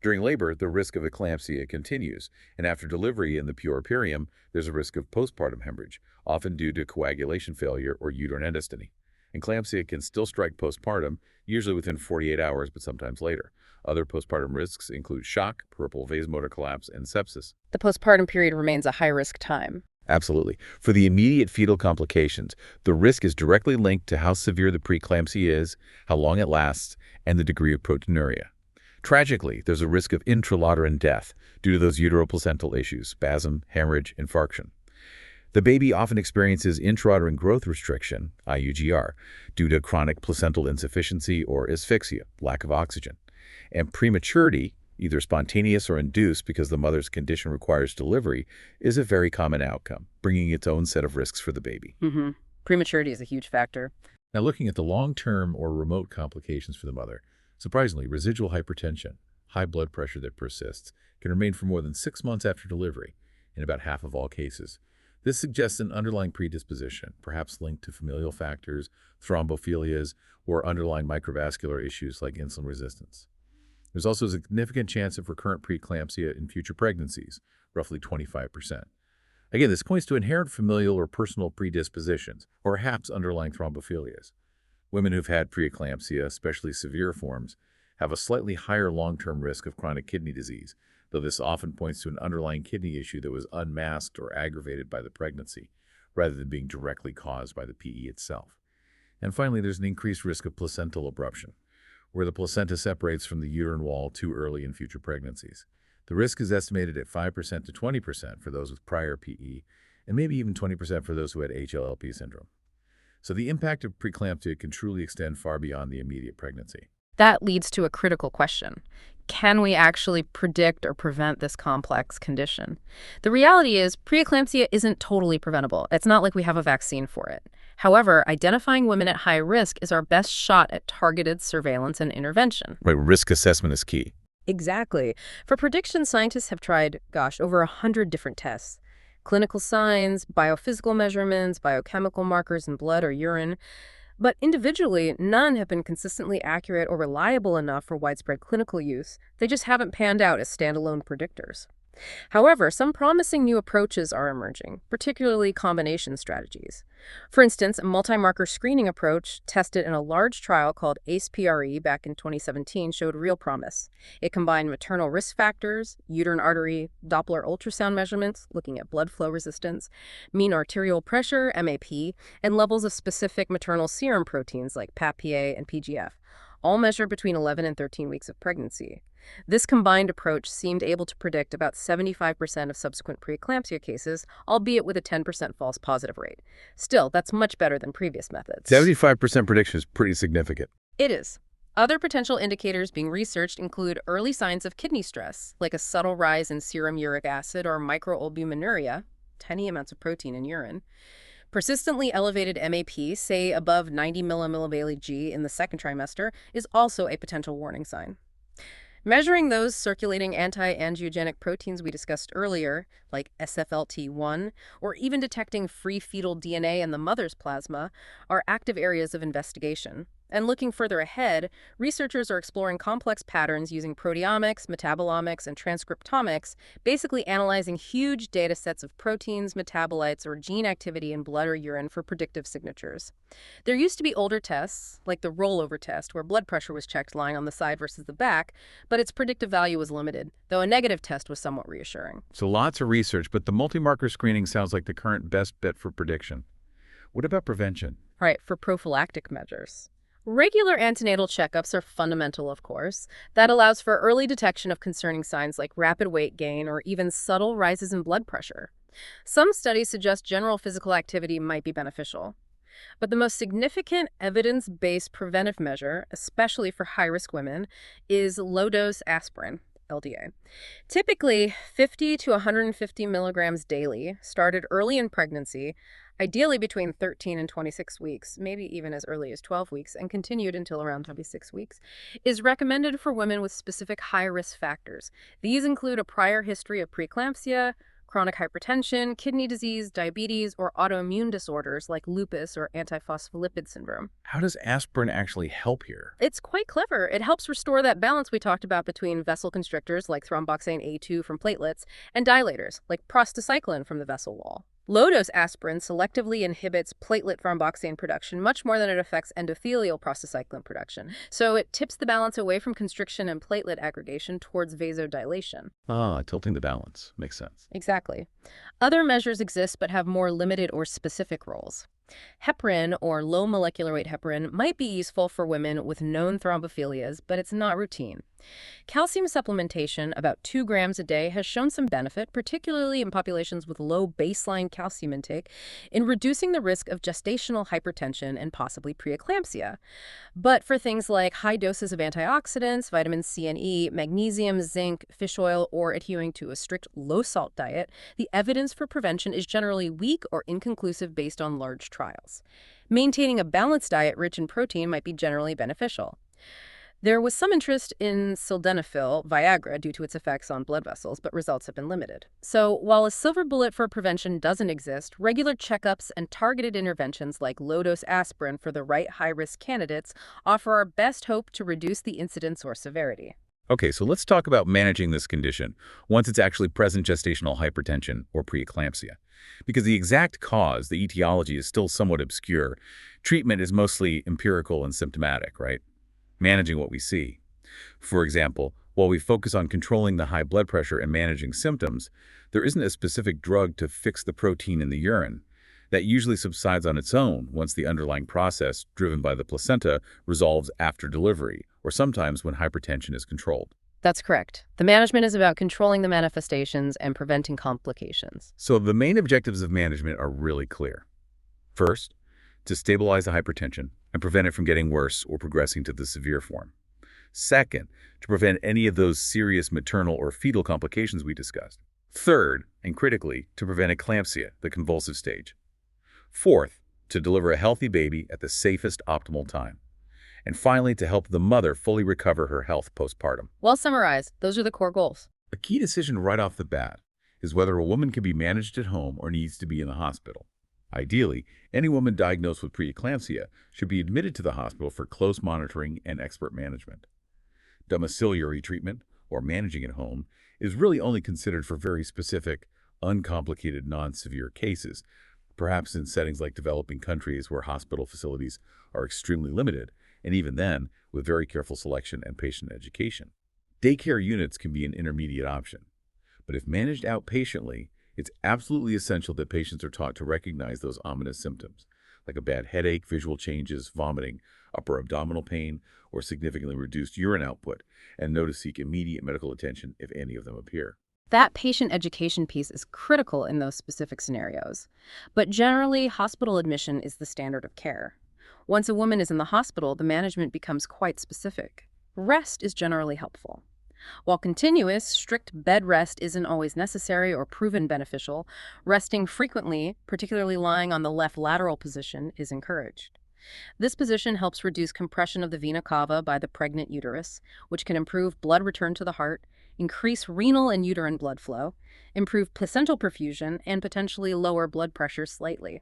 During labor, the risk of eclampsia continues, and after delivery in the puerperium, there's a risk of postpartum hemorrhage, often due to coagulation failure or uterine endosteny. Eclampsia can still strike postpartum, usually within 48 hours, but sometimes later. Other postpartum risks include shock, peripheral vasomotor collapse, and sepsis. The postpartum period remains a high-risk time. Absolutely. For the immediate fetal complications, the risk is directly linked to how severe the preeclampsia is, how long it lasts, and the degree of proteinuria. Tragically, there's a risk of intrauterine death due to those uteroplacental issues, spasm, hemorrhage, infarction. The baby often experiences intrauterine growth restriction, IUGR, due to chronic placental insufficiency or asphyxia, lack of oxygen. And prematurity, either spontaneous or induced because the mother's condition requires delivery, is a very common outcome, bringing its own set of risks for the baby. Prematurity is a huge factor. Now, looking at the long-term or remote complications for the mother, surprisingly, residual hypertension, high blood pressure that persists, can remain for more than 6 months after delivery in about half of all cases. This suggests an underlying predisposition, perhaps linked to familial factors, thrombophilias, or underlying microvascular issues like insulin resistance. There's also a significant chance of recurrent preeclampsia in future pregnancies, roughly 25%. Again, this points to inherent familial or personal predispositions, or perhaps underlying thrombophilias. Women who've had preeclampsia, especially severe forms, have a slightly higher long-term risk of chronic kidney disease, though this often points to an underlying kidney issue that was unmasked or aggravated by the pregnancy, rather than being directly caused by the PE itself. And finally, there's an increased risk of placental abruption, where the placenta separates from the uterine wall too early in future pregnancies. The risk is estimated at 5% to 20% for those with prior PE, and maybe even 20% for those who had HELLP syndrome. So the impact of preeclampsia can truly extend far beyond the immediate pregnancy. That leads to a critical question. Can we actually predict or prevent this complex condition? The reality is preeclampsia isn't totally preventable. It's not like we have a vaccine for it. However, identifying women at high risk is our best shot at targeted surveillance and intervention. Right, risk assessment is key. Exactly. For prediction, scientists have tried, over 100 different tests. Clinical signs, biophysical measurements, biochemical markers in blood or urine. But individually, none have been consistently accurate or reliable enough for widespread clinical use. They just haven't panned out as standalone predictors. However, some promising new approaches are emerging, particularly combination strategies. For instance, a multi-marker screening approach tested in a large trial called ACE-PRE back in 2017 showed real promise. It combined maternal risk factors, uterine artery, Doppler ultrasound measurements, looking at blood flow resistance, mean arterial pressure, MAP, and levels of specific maternal serum proteins like PAPPA and PGF, all measured between 11 and 13 weeks of pregnancy. This combined approach seemed able to predict about 75% of subsequent preeclampsia cases, albeit with a 10% false positive rate. Still, that's much better than previous methods. 75% prediction is pretty significant. It is. Other potential indicators being researched include early signs of kidney stress, like a subtle rise in serum uric acid or microalbuminuria, tiny amounts of protein in urine. Persistently elevated MAP, say above 90 millimillibailey G in the second trimester, is also a potential warning sign. Measuring those circulating anti-angiogenic proteins we discussed earlier, like SFLT1, or even detecting free fetal DNA in the mother's plasma, are active areas of investigation. And looking further ahead, researchers are exploring complex patterns using proteomics, metabolomics, and transcriptomics, basically analyzing huge data sets of proteins, metabolites, or gene activity in blood or urine for predictive signatures. There used to be older tests, like the rollover test, where blood pressure was checked lying on the side versus the back, but its predictive value was limited, though a negative test was somewhat reassuring. So lots of research, but the multi-marker screening sounds like the current best bet for prediction. What about prevention? Right, for prophylactic measures. Regular antenatal checkups are fundamental, of course. That allows for early detection of concerning signs like rapid weight gain or even subtle rises in blood pressure. Some studies suggest general physical activity might be beneficial. But the most significant evidence-based preventive measure, especially for high-risk women, is low-dose aspirin, LDA. Typically, 50 to 150 milligrams daily, started early in pregnancy, ideally between 13 and 26 weeks, maybe even as early as 12 weeks, and continued until around 26 weeks, is recommended for women with specific high-risk factors. These include a prior history of preeclampsia, chronic hypertension, kidney disease, diabetes, or autoimmune disorders like lupus or antiphospholipid syndrome. How does aspirin actually help here? It's quite clever. It helps restore that balance we talked about between vessel constrictors like thromboxane A2 from platelets and dilators like prostacyclin from the vessel wall. Low-dose aspirin selectively inhibits platelet thromboxane production much more than it affects endothelial prostacyclin production, so it tips the balance away from constriction and platelet aggregation towards vasodilation. Tilting the balance. Makes sense. Exactly. Other measures exist but have more limited or specific roles. Heparin, or low molecular weight heparin, might be useful for women with known thrombophilias, but it's not routine. Calcium supplementation, about 2 grams a day, has shown some benefit, particularly in populations with low baseline calcium intake, in reducing the risk of gestational hypertension and possibly preeclampsia. But for things like high doses of antioxidants, vitamin C and E, magnesium, zinc, fish oil, or adhering to a strict low-salt diet, the evidence for prevention is generally weak or inconclusive based on large trials. Maintaining a balanced diet rich in protein might be generally beneficial. There was some interest in sildenafil, Viagra, due to its effects on blood vessels, but results have been limited. So while a silver bullet for prevention doesn't exist, regular checkups and targeted interventions like low-dose aspirin for the right high-risk candidates offer our best hope to reduce the incidence or severity. Okay, so let's talk about managing this condition once it's actually present gestational hypertension or preeclampsia. Because the exact cause, the etiology, is still somewhat obscure. Treatment is mostly empirical and symptomatic, right? Managing what we see. For example, while we focus on controlling the high blood pressure and managing symptoms, there isn't a specific drug to fix the protein in the urine. That usually subsides on its own once the underlying process, driven by the placenta, resolves after delivery, or sometimes when hypertension is controlled. That's correct. The management is about controlling the manifestations and preventing complications. So the main objectives of management are really clear. First, to stabilize the hypertension and prevent it from getting worse or progressing to the severe form. Second, to prevent any of those serious maternal or fetal complications we discussed. Third, and critically, to prevent eclampsia, the convulsive stage. Fourth, to deliver a healthy baby at the safest optimal time. And finally, to help the mother fully recover her health postpartum. Well summarized, those are the core goals. A key decision right off the bat is whether a woman can be managed at home or needs to be in the hospital. Ideally, any woman diagnosed with preeclampsia should be admitted to the hospital for close monitoring and expert management. Domiciliary treatment, or managing at home, is really only considered for very specific, uncomplicated, non-severe cases, perhaps in settings like developing countries where hospital facilities are extremely limited, and even then, with very careful selection and patient education. Daycare units can be an intermediate option, but if managed outpatiently, it's absolutely essential that patients are taught to recognize those ominous symptoms, like a bad headache, visual changes, vomiting, upper abdominal pain, or significantly reduced urine output, and know to seek immediate medical attention if any of them appear. That patient education piece is critical in those specific scenarios. But generally, hospital admission is the standard of care. Once a woman is in the hospital, the management becomes quite specific. Rest is generally helpful. While continuous, strict bed rest isn't always necessary or proven beneficial, resting frequently, particularly lying on the left lateral position, is encouraged. This position helps reduce compression of the vena cava by the pregnant uterus, which can improve blood return to the heart, increase renal and uterine blood flow, improve placental perfusion, and potentially lower blood pressure slightly.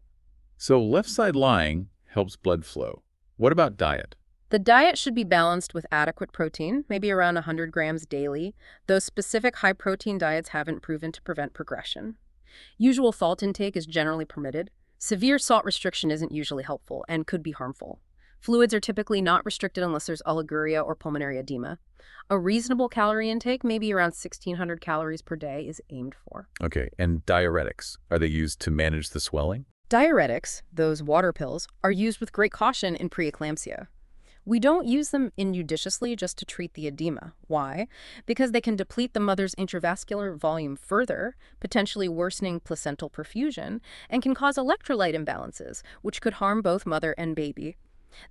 So left side lying helps blood flow. What about diet? The diet should be balanced with adequate protein, maybe around 100 grams daily. Those specific high-protein diets haven't proven to prevent progression. Usual salt intake is generally permitted. Severe salt restriction isn't usually helpful and could be harmful. Fluids are typically not restricted unless there's oliguria or pulmonary edema. A reasonable calorie intake, maybe around 1,600 calories per day, is aimed for. Okay, and diuretics, are they used to manage the swelling? Diuretics, those water pills, are used with great caution in preeclampsia. We don't use them injudiciously just to treat the edema. Why? Because they can deplete the mother's intravascular volume further, potentially worsening placental perfusion, and can cause electrolyte imbalances, which could harm both mother and baby.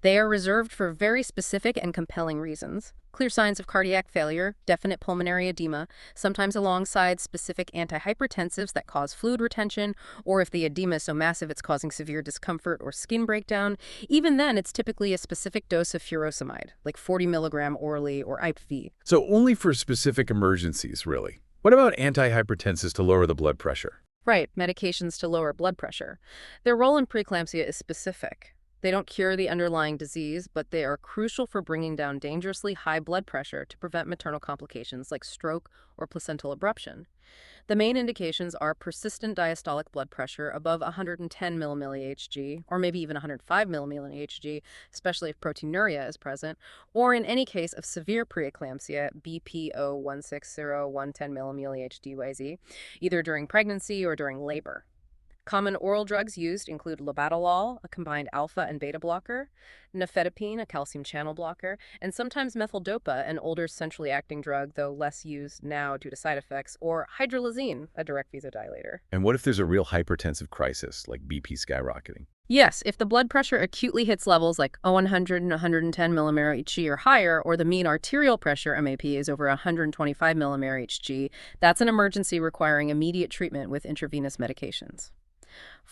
They are reserved for very specific and compelling reasons. Clear signs of cardiac failure, definite pulmonary edema, sometimes alongside specific antihypertensives that cause fluid retention, or if the edema is so massive it's causing severe discomfort or skin breakdown. Even then, it's typically a specific dose of furosemide, like 40 milligram orally or IV. So only for specific emergencies, really. What about antihypertensives to lower the blood pressure? Right, medications to lower blood pressure. Their role in preeclampsia is specific. They don't cure the underlying disease, but they are crucial for bringing down dangerously high blood pressure to prevent maternal complications like stroke or placental abruption. The main indications are persistent diastolic blood pressure above 110 mmHg, or maybe even 105 mmHg, especially if proteinuria is present, or in any case of severe preeclampsia, BPO 160, 110 mmHg, either during pregnancy or during labor. Common oral drugs used include labetalol, a combined alpha and beta blocker, nifedipine, a calcium channel blocker, and sometimes methyldopa, an older centrally acting drug, though less used now due to side effects, or hydralazine, a direct vasodilator. And what if there's a real hypertensive crisis, like BP skyrocketing? Yes, if the blood pressure acutely hits levels like 100 and 110 mmHg or higher, or the mean arterial pressure MAP is over 125 mmHg, that's an emergency requiring immediate treatment with intravenous medications.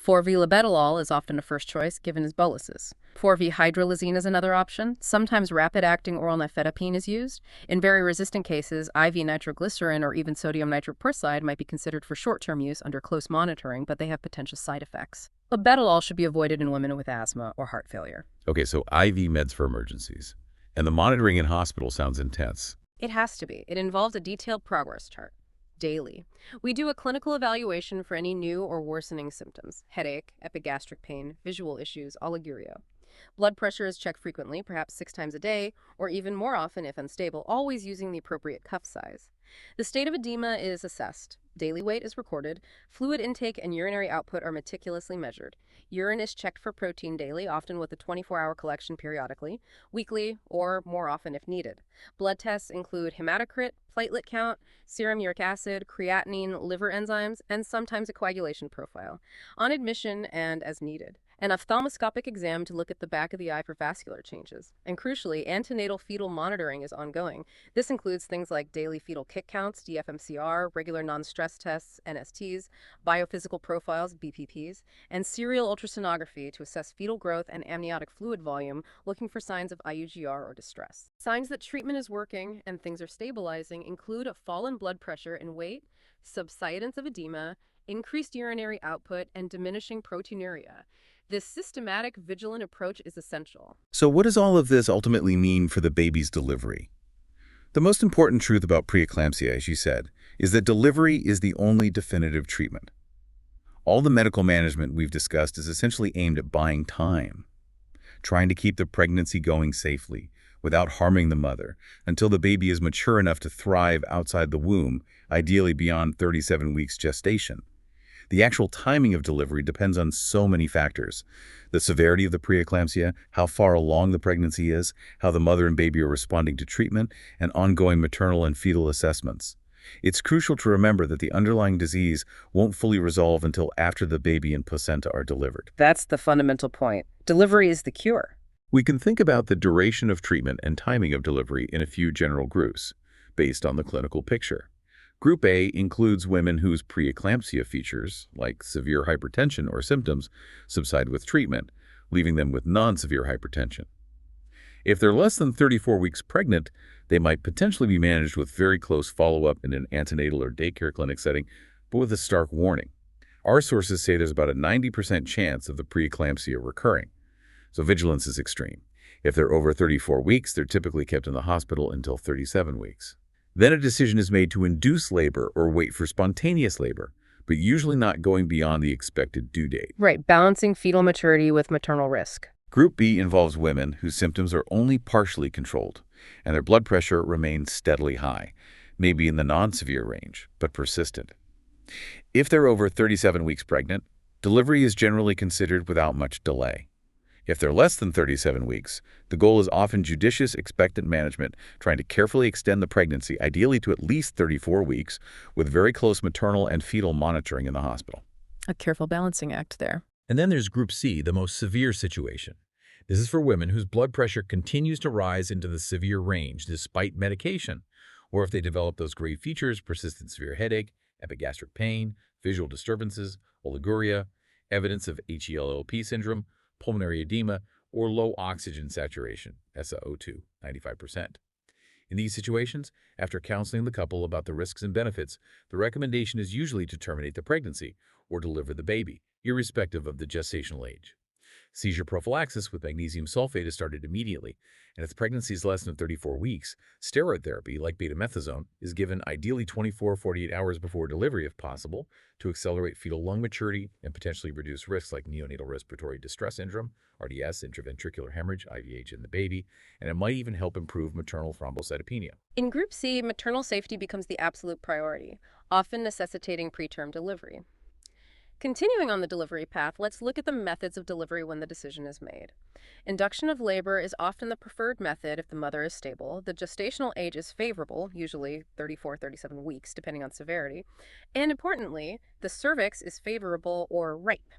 4V-labetalol is often a first choice given as boluses. 4V-hydralazine is another option. Sometimes rapid-acting oral nifedipine is used. In very resistant cases, IV nitroglycerin or even sodium nitroprusside might be considered for short-term use under close monitoring, but they have potential side effects. Labetalol should be avoided in women with asthma or heart failure. Okay, so IV meds for emergencies. And the monitoring in hospital sounds intense. It has to be. It involves a detailed progress chart. Daily. We do a clinical evaluation for any new or worsening symptoms: headache, epigastric pain, visual issues, oliguria. Blood pressure is checked frequently, perhaps 6 times a day, or even more often if unstable, always using the appropriate cuff size. The state of edema is assessed. Daily weight is recorded. Fluid intake and urinary output are meticulously measured. Urine is checked for protein daily, often with a 24-hour collection periodically, weekly, or more often if needed. Blood tests include hematocrit, platelet count, serum uric acid, creatinine, liver enzymes, and sometimes a coagulation profile, on admission and as needed. An ophthalmoscopic exam to look at the back of the eye for vascular changes. And crucially, antenatal fetal monitoring is ongoing. This includes things like daily fetal kick counts, DFMCR, regular non-stress tests, NSTs, biophysical profiles, BPPs, and serial ultrasonography to assess fetal growth and amniotic fluid volume, looking for signs of IUGR or distress. Signs that treatment is working and things are stabilizing include a fall in blood pressure and weight, subsidence of edema, increased urinary output, and diminishing proteinuria. This systematic, vigilant approach is essential. So what does all of this ultimately mean for the baby's delivery? The most important truth about preeclampsia, as you said, is that delivery is the only definitive treatment. All the medical management we've discussed is essentially aimed at buying time, trying to keep the pregnancy going safely without harming the mother until the baby is mature enough to thrive outside the womb, ideally beyond 37 weeks gestation. The actual timing of delivery depends on so many factors: the severity of the preeclampsia, how far along the pregnancy is, how the mother and baby are responding to treatment, and ongoing maternal and fetal assessments. It's crucial to remember that the underlying disease won't fully resolve until after the baby and placenta are delivered. That's the fundamental point. Delivery is the cure. We can think about the duration of treatment and timing of delivery in a few general groups, based on the clinical picture. Group A includes women whose preeclampsia features, like severe hypertension or symptoms, subside with treatment, leaving them with non-severe hypertension. If they're less than 34 weeks pregnant, they might potentially be managed with very close follow-up in an antenatal or daycare clinic setting, but with a stark warning. Our sources say there's about a 90% chance of the preeclampsia recurring, so vigilance is extreme. If they're over 34 weeks, they're typically kept in the hospital until 37 weeks. Then a decision is made to induce labor or wait for spontaneous labor, but usually not going beyond the expected due date. Right, balancing fetal maturity with maternal risk. Group B involves women whose symptoms are only partially controlled, and their blood pressure remains steadily high, maybe in the non-severe range, but persistent. If they're over 37 weeks pregnant, delivery is generally considered without much delay. If they're less than 37 weeks, the goal is often judicious expectant management, trying to carefully extend the pregnancy, ideally to at least 34 weeks, with very close maternal and fetal monitoring in the hospital. A careful balancing act there. And then there's Group C, the most severe situation. This is for women whose blood pressure continues to rise into the severe range despite medication, or if they develop those grave features, persistent severe headache, epigastric pain, visual disturbances, oliguria, evidence of HELLP syndrome, pulmonary edema, or low oxygen saturation, SiO2, 95%. In these situations, after counseling the couple about the risks and benefits, the recommendation is usually to terminate the pregnancy or deliver the baby, irrespective of the gestational age. Seizure prophylaxis with magnesium sulfate is started immediately, and if the pregnancy is less than 34 weeks, steroid therapy like betamethasone is given ideally 24-48 hours before delivery if possible to accelerate fetal lung maturity and potentially reduce risks like neonatal respiratory distress syndrome, RDS, intraventricular hemorrhage, IVH in the baby, and it might even help improve maternal thrombocytopenia. In Group C, maternal safety becomes the absolute priority, often necessitating preterm delivery. Continuing on the delivery path, let's look at the methods of delivery when the decision is made. Induction of labor is often the preferred method if the mother is stable, the gestational age is favorable, usually 34-37 weeks, depending on severity, and importantly, the cervix is favorable or ripe.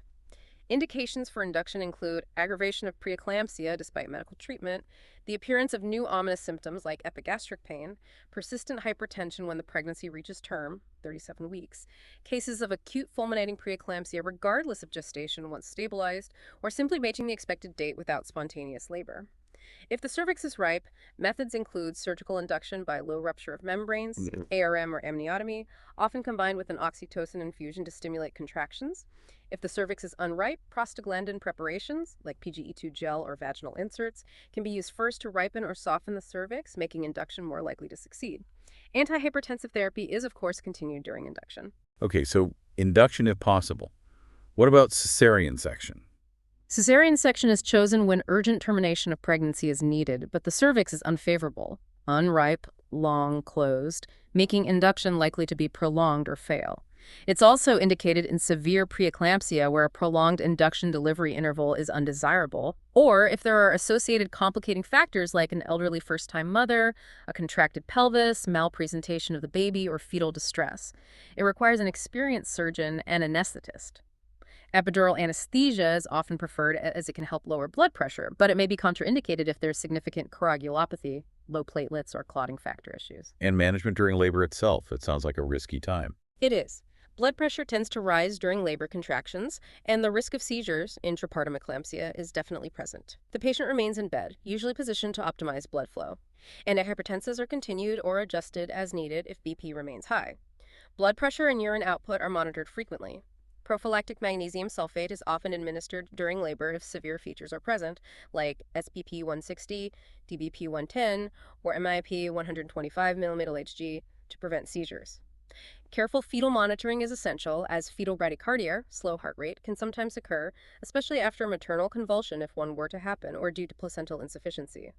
Indications for induction include aggravation of preeclampsia despite medical treatment, the appearance of new ominous symptoms like epigastric pain, persistent hypertension when the pregnancy reaches term, 37 weeks, cases of acute fulminating preeclampsia regardless of gestation once stabilized, or simply making the expected date without spontaneous labor. If the cervix is ripe, methods include surgical induction by low rupture of membranes, ARM or amniotomy, often combined with an oxytocin infusion to stimulate contractions. If the cervix is unripe, prostaglandin preparations, like PGE2 gel or vaginal inserts, can be used first to ripen or soften the cervix, making induction more likely to succeed. Antihypertensive therapy is, of course, continued during induction. Okay, so induction if possible. What about cesarean section? Cesarean section is chosen when urgent termination of pregnancy is needed, but the cervix is unfavorable, unripe, long, closed, making induction likely to be prolonged or fail. It's also indicated in severe preeclampsia where a prolonged induction delivery interval is undesirable, or if there are associated complicating factors like an elderly first-time mother, a contracted pelvis, malpresentation of the baby, or fetal distress. It requires an experienced surgeon and anesthetist. Epidural anesthesia is often preferred as it can help lower blood pressure, but it may be contraindicated if there's significant coagulopathy, low platelets, or clotting factor issues. And management during labor itself. It sounds like a risky time. It is. Blood pressure tends to rise during labor contractions, and the risk of seizures, intrapartum eclampsia, is definitely present. The patient remains in bed, usually positioned to optimize blood flow. Antihypertensives are continued or adjusted as needed if BP remains high. Blood pressure and urine output are monitored frequently. Prophylactic magnesium sulfate is often administered during labor if severe features are present, like SPP 160, DBP 110, or MIP 125 mmHg to prevent seizures. Careful fetal monitoring is essential, as fetal bradycardia, slow heart rate, can sometimes occur, especially after maternal convulsion if one were to happen, or due to placental insufficiency.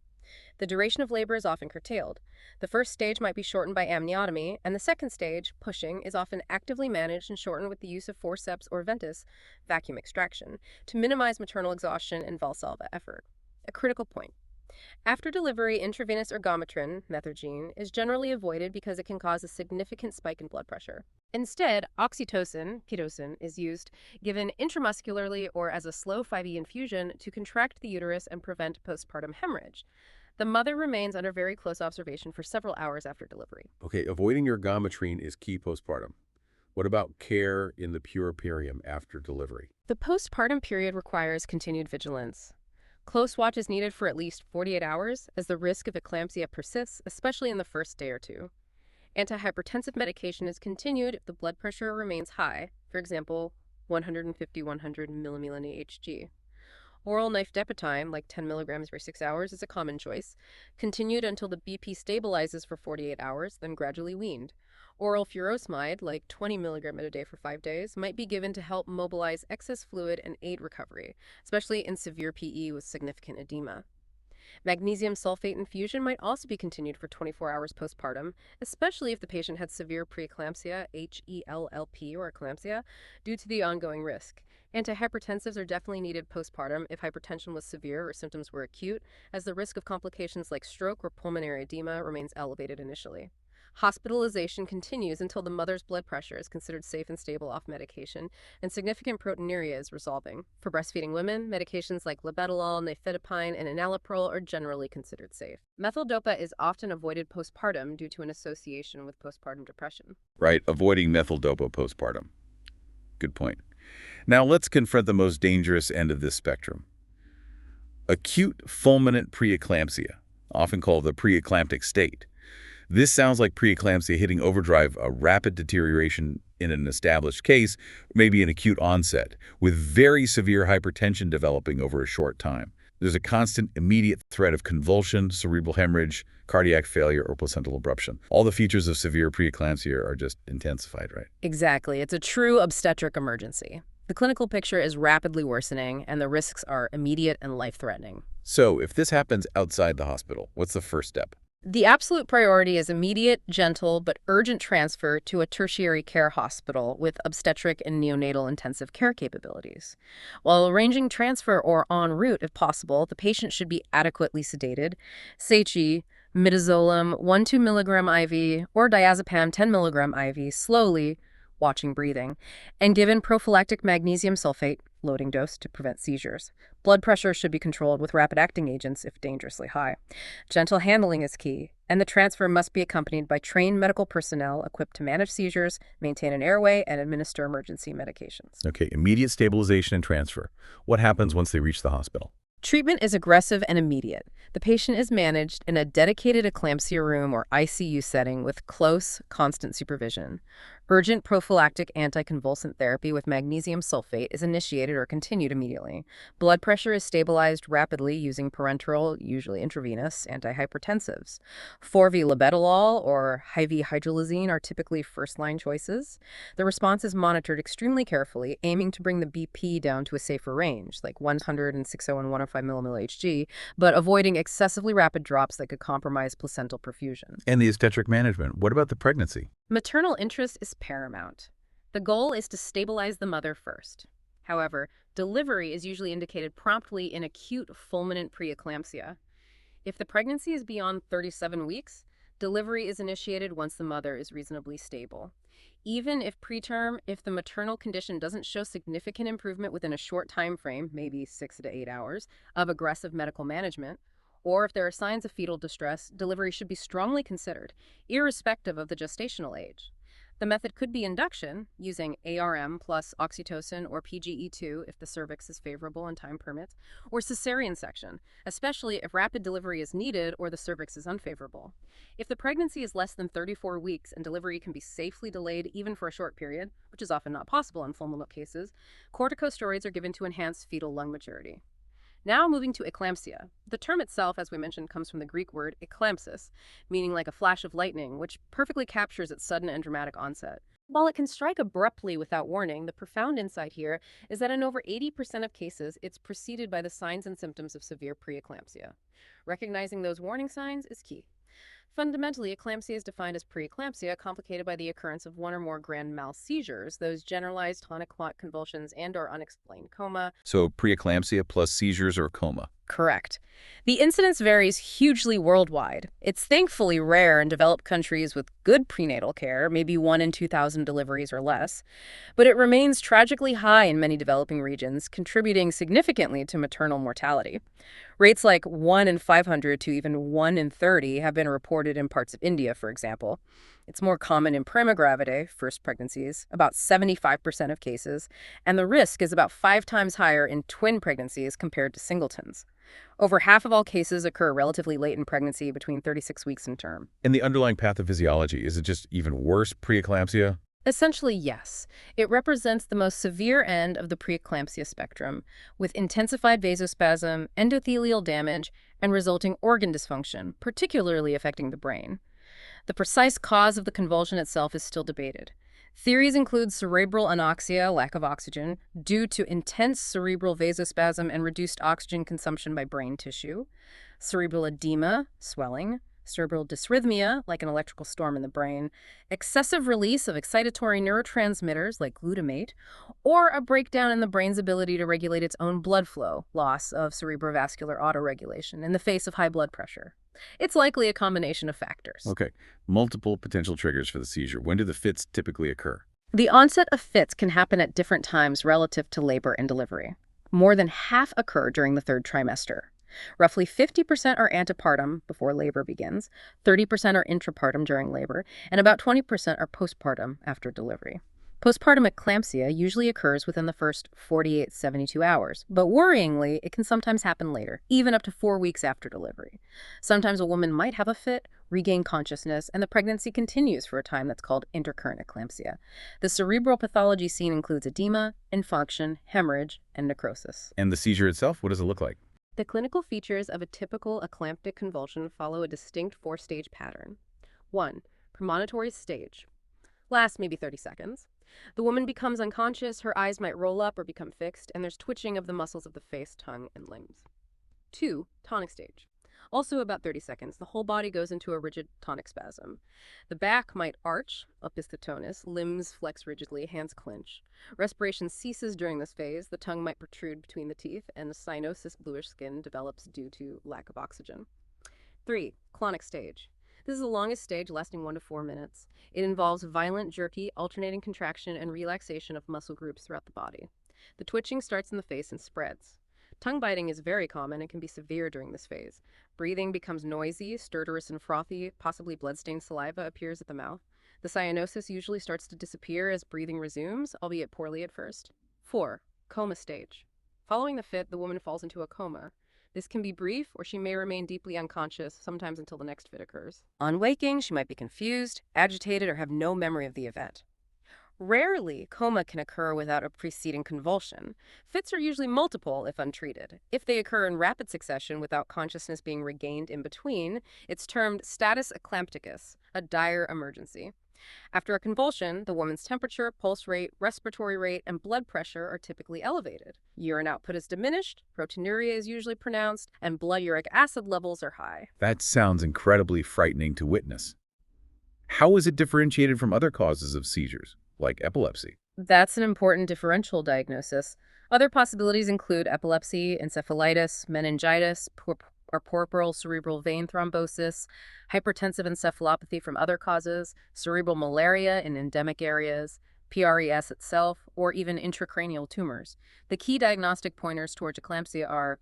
The duration of labor is often curtailed. The first stage might be shortened by amniotomy, and the second stage, pushing, is often actively managed and shortened with the use of forceps or venous vacuum extraction to minimize maternal exhaustion and Valsalva effort. A critical point. After delivery, intravenous ergometrin, methergine, is generally avoided because it can cause a significant spike in blood pressure. Instead, oxytocin, pitocin, is used, given intramuscularly or as a slow 5e infusion to contract the uterus and prevent postpartum hemorrhage. The mother remains under very close observation for several hours after delivery. Okay, avoiding ergometrine is key postpartum. What about care in the puerperium after delivery? The postpartum period requires continued vigilance. Close watch is needed for at least 48 hours, as the risk of eclampsia persists, especially in the first day or two. Antihypertensive medication is continued if the blood pressure remains high, for example, 150-100 mmHg. Oral nifedipine, like 10 milligrams every 6 hours, is a common choice, continued until the BP stabilizes for 48 hours, then gradually weaned. Oral furosemide, like 20 milligrams a day for 5 days, might be given to help mobilize excess fluid and aid recovery, especially in severe PE with significant edema. Magnesium sulfate infusion might also be continued for 24 hours postpartum, especially if the patient had severe preeclampsia, HELLP, or eclampsia, due to the ongoing risk. Antihypertensives are definitely needed postpartum if hypertension was severe or symptoms were acute, as the risk of complications like stroke or pulmonary edema remains elevated initially. Hospitalization continues until the mother's blood pressure is considered safe and stable off medication, and significant proteinuria is resolving. For breastfeeding women, medications like labetalol, nifedipine, and enalapril are generally considered safe. Methyl-dopa is often avoided postpartum due to an association with postpartum depression. Right, avoiding methyl-dopa postpartum. Good point. Now let's confront the most dangerous end of this spectrum. Acute fulminant preeclampsia, often called the preeclamptic state. This sounds like preeclampsia hitting overdrive, a rapid deterioration in an established case, maybe an acute onset, with very severe hypertension developing over a short time. There's a constant, immediate threat of convulsion, cerebral hemorrhage, cardiac failure, or placental abruption. All the features of severe preeclampsia are just intensified, right? Exactly. It's a true obstetric emergency. The clinical picture is rapidly worsening, and the risks are immediate and life-threatening. So if this happens outside the hospital, what's the first step? The absolute priority is immediate, gentle, but urgent transfer to a tertiary care hospital with obstetric and neonatal intensive care capabilities. While arranging transfer or en route if possible, the patient should be adequately sedated. Seichi, midazolam 1-2 milligram IV, or diazepam 10 milligram IV slowly, watching breathing, and given prophylactic magnesium sulfate, loading dose to prevent seizures. Blood pressure should be controlled with rapid-acting agents if dangerously high. Gentle handling is key, and the transfer must be accompanied by trained medical personnel equipped to manage seizures, maintain an airway, and administer emergency medications. Okay, immediate stabilization and transfer. What happens once they reach the hospital? Treatment is aggressive and immediate. The patient is managed in a dedicated eclampsia room or ICU setting with close, constant supervision. Urgent prophylactic anticonvulsant therapy with magnesium sulfate is initiated or continued immediately. Blood pressure is stabilized rapidly using parenteral, usually intravenous, antihypertensives. 4V labetalol or IV hydrolizine are typically first-line choices. The response is monitored extremely carefully, aiming to bring the BP down to a safer range, like 100 and 60 and 105 millimol Hg, but avoiding excessively rapid drops that could compromise placental perfusion. And the obstetric management. What about the pregnancy? Maternal interest is paramount. The goal is to stabilize the mother first. However, delivery is usually indicated promptly in acute fulminant preeclampsia. If the pregnancy is beyond 37 weeks, delivery is initiated once the mother is reasonably stable. Even if preterm, if the maternal condition doesn't show significant improvement within a short time frame, maybe 6 to 8 hours, of aggressive medical management, or if there are signs of fetal distress, delivery should be strongly considered, irrespective of the gestational age. The method could be induction, using ARM plus oxytocin or PGE2 if the cervix is favorable and time permits, or cesarean section, especially if rapid delivery is needed or the cervix is unfavorable. If the pregnancy is less than 34 weeks and delivery can be safely delayed even for a short period, which is often not possible in fulminant cases, corticosteroids are given to enhance fetal lung maturity. Now moving to eclampsia. The term itself, as we mentioned, comes from the Greek word eclampsis, meaning like a flash of lightning, which perfectly captures its sudden and dramatic onset. While it can strike abruptly without warning, the profound insight here is that in over 80% of cases, it's preceded by the signs and symptoms of severe preeclampsia. Recognizing those warning signs is key. Fundamentally, eclampsia is defined as preeclampsia complicated by the occurrence of one or more grand mal seizures, those generalized tonic-clot convulsions and/or unexplained coma. So preeclampsia plus seizures or coma. Correct. The incidence varies hugely worldwide. It's thankfully rare in developed countries with good prenatal care, maybe 1 in 2,000 deliveries or less, but it remains tragically high in many developing regions, contributing significantly to maternal mortality. Rates like 1 in 500 to even 1 in 30 have been reported in parts of India, for example. It's more common in prima gravide, first pregnancies, about 75% of cases, and the risk is about 5 times higher in twin pregnancies compared to singletons. Over half of all cases occur relatively late in pregnancy, between 36 weeks and term. And the underlying pathophysiology, is it just even worse preeclampsia? Essentially, yes. It represents the most severe end of the preeclampsia spectrum, with intensified vasospasm, endothelial damage, and resulting organ dysfunction, particularly affecting the brain. The precise cause of the convulsion itself is still debated. Theories include cerebral anoxia, lack of oxygen, due to intense cerebral vasospasm and reduced oxygen consumption by brain tissue, cerebral edema, swelling, cerebral dysrhythmia, like an electrical storm in the brain, excessive release of excitatory neurotransmitters like glutamate, or a breakdown in the brain's ability to regulate its own blood flow, loss of cerebrovascular autoregulation in the face of high blood pressure. It's likely a combination of factors. Okay, multiple potential triggers for the seizure. When do the fits typically occur? The onset of fits can happen at different times relative to labor and delivery. More than half occur during the third trimester. Roughly 50% are antepartum before labor begins, 30% are intrapartum during labor, and about 20% are postpartum after delivery. Postpartum eclampsia usually occurs within the first 48 to 72 hours, but worryingly, it can sometimes happen later, even up to 4 weeks after delivery. Sometimes a woman might have a fit, regain consciousness, and the pregnancy continues for a time that's called intercurrent eclampsia. The cerebral pathology seen includes edema, infarction, hemorrhage, and necrosis. And the seizure itself, what does it look like? The clinical features of a typical eclamptic convulsion follow a distinct four-stage pattern. 1. Premonitory stage. Lasts maybe 30 seconds. The woman becomes unconscious, her eyes might roll up or become fixed, and there's twitching of the muscles of the face, tongue, and limbs. 2. Tonic stage. Also about 30 seconds, the whole body goes into a rigid tonic spasm. The back might arch, opisthetonis, limbs flex rigidly, hands clench. Respiration ceases during this phase, the tongue might protrude between the teeth, and the cyanosis bluish skin develops due to lack of oxygen. 3. Clonic stage. This is the longest stage, lasting 1 to 4 minutes. It involves violent, jerky, alternating contraction and relaxation of muscle groups throughout the body. The twitching starts in the face and spreads. Tongue biting is very common and can be severe during this phase. Breathing becomes noisy, stertorous and frothy, possibly blood-stained saliva appears at the mouth. The cyanosis usually starts to disappear as breathing resumes, albeit poorly at first. 4. Coma stage. Following the fit, the woman falls into a coma. This can be brief, or she may remain deeply unconscious, sometimes until the next fit occurs. On waking, she might be confused, agitated, or have no memory of the event. Rarely, coma can occur without a preceding convulsion. Fits are usually multiple if untreated. If they occur in rapid succession without consciousness being regained in between, it's termed status eclampticus, a dire emergency. After a convulsion, the woman's temperature, pulse rate, respiratory rate, and blood pressure are typically elevated. Urine output is diminished, proteinuria is usually pronounced, and blood uric acid levels are high. That sounds incredibly frightening to witness. How is it differentiated from other causes of seizures, like epilepsy? That's an important differential diagnosis. Other possibilities include epilepsy, encephalitis, meningitis, or puerperal cerebral vein thrombosis, hypertensive encephalopathy from other causes, cerebral malaria in endemic areas, PRES itself, or even intracranial tumors. The key diagnostic pointers towards eclampsia are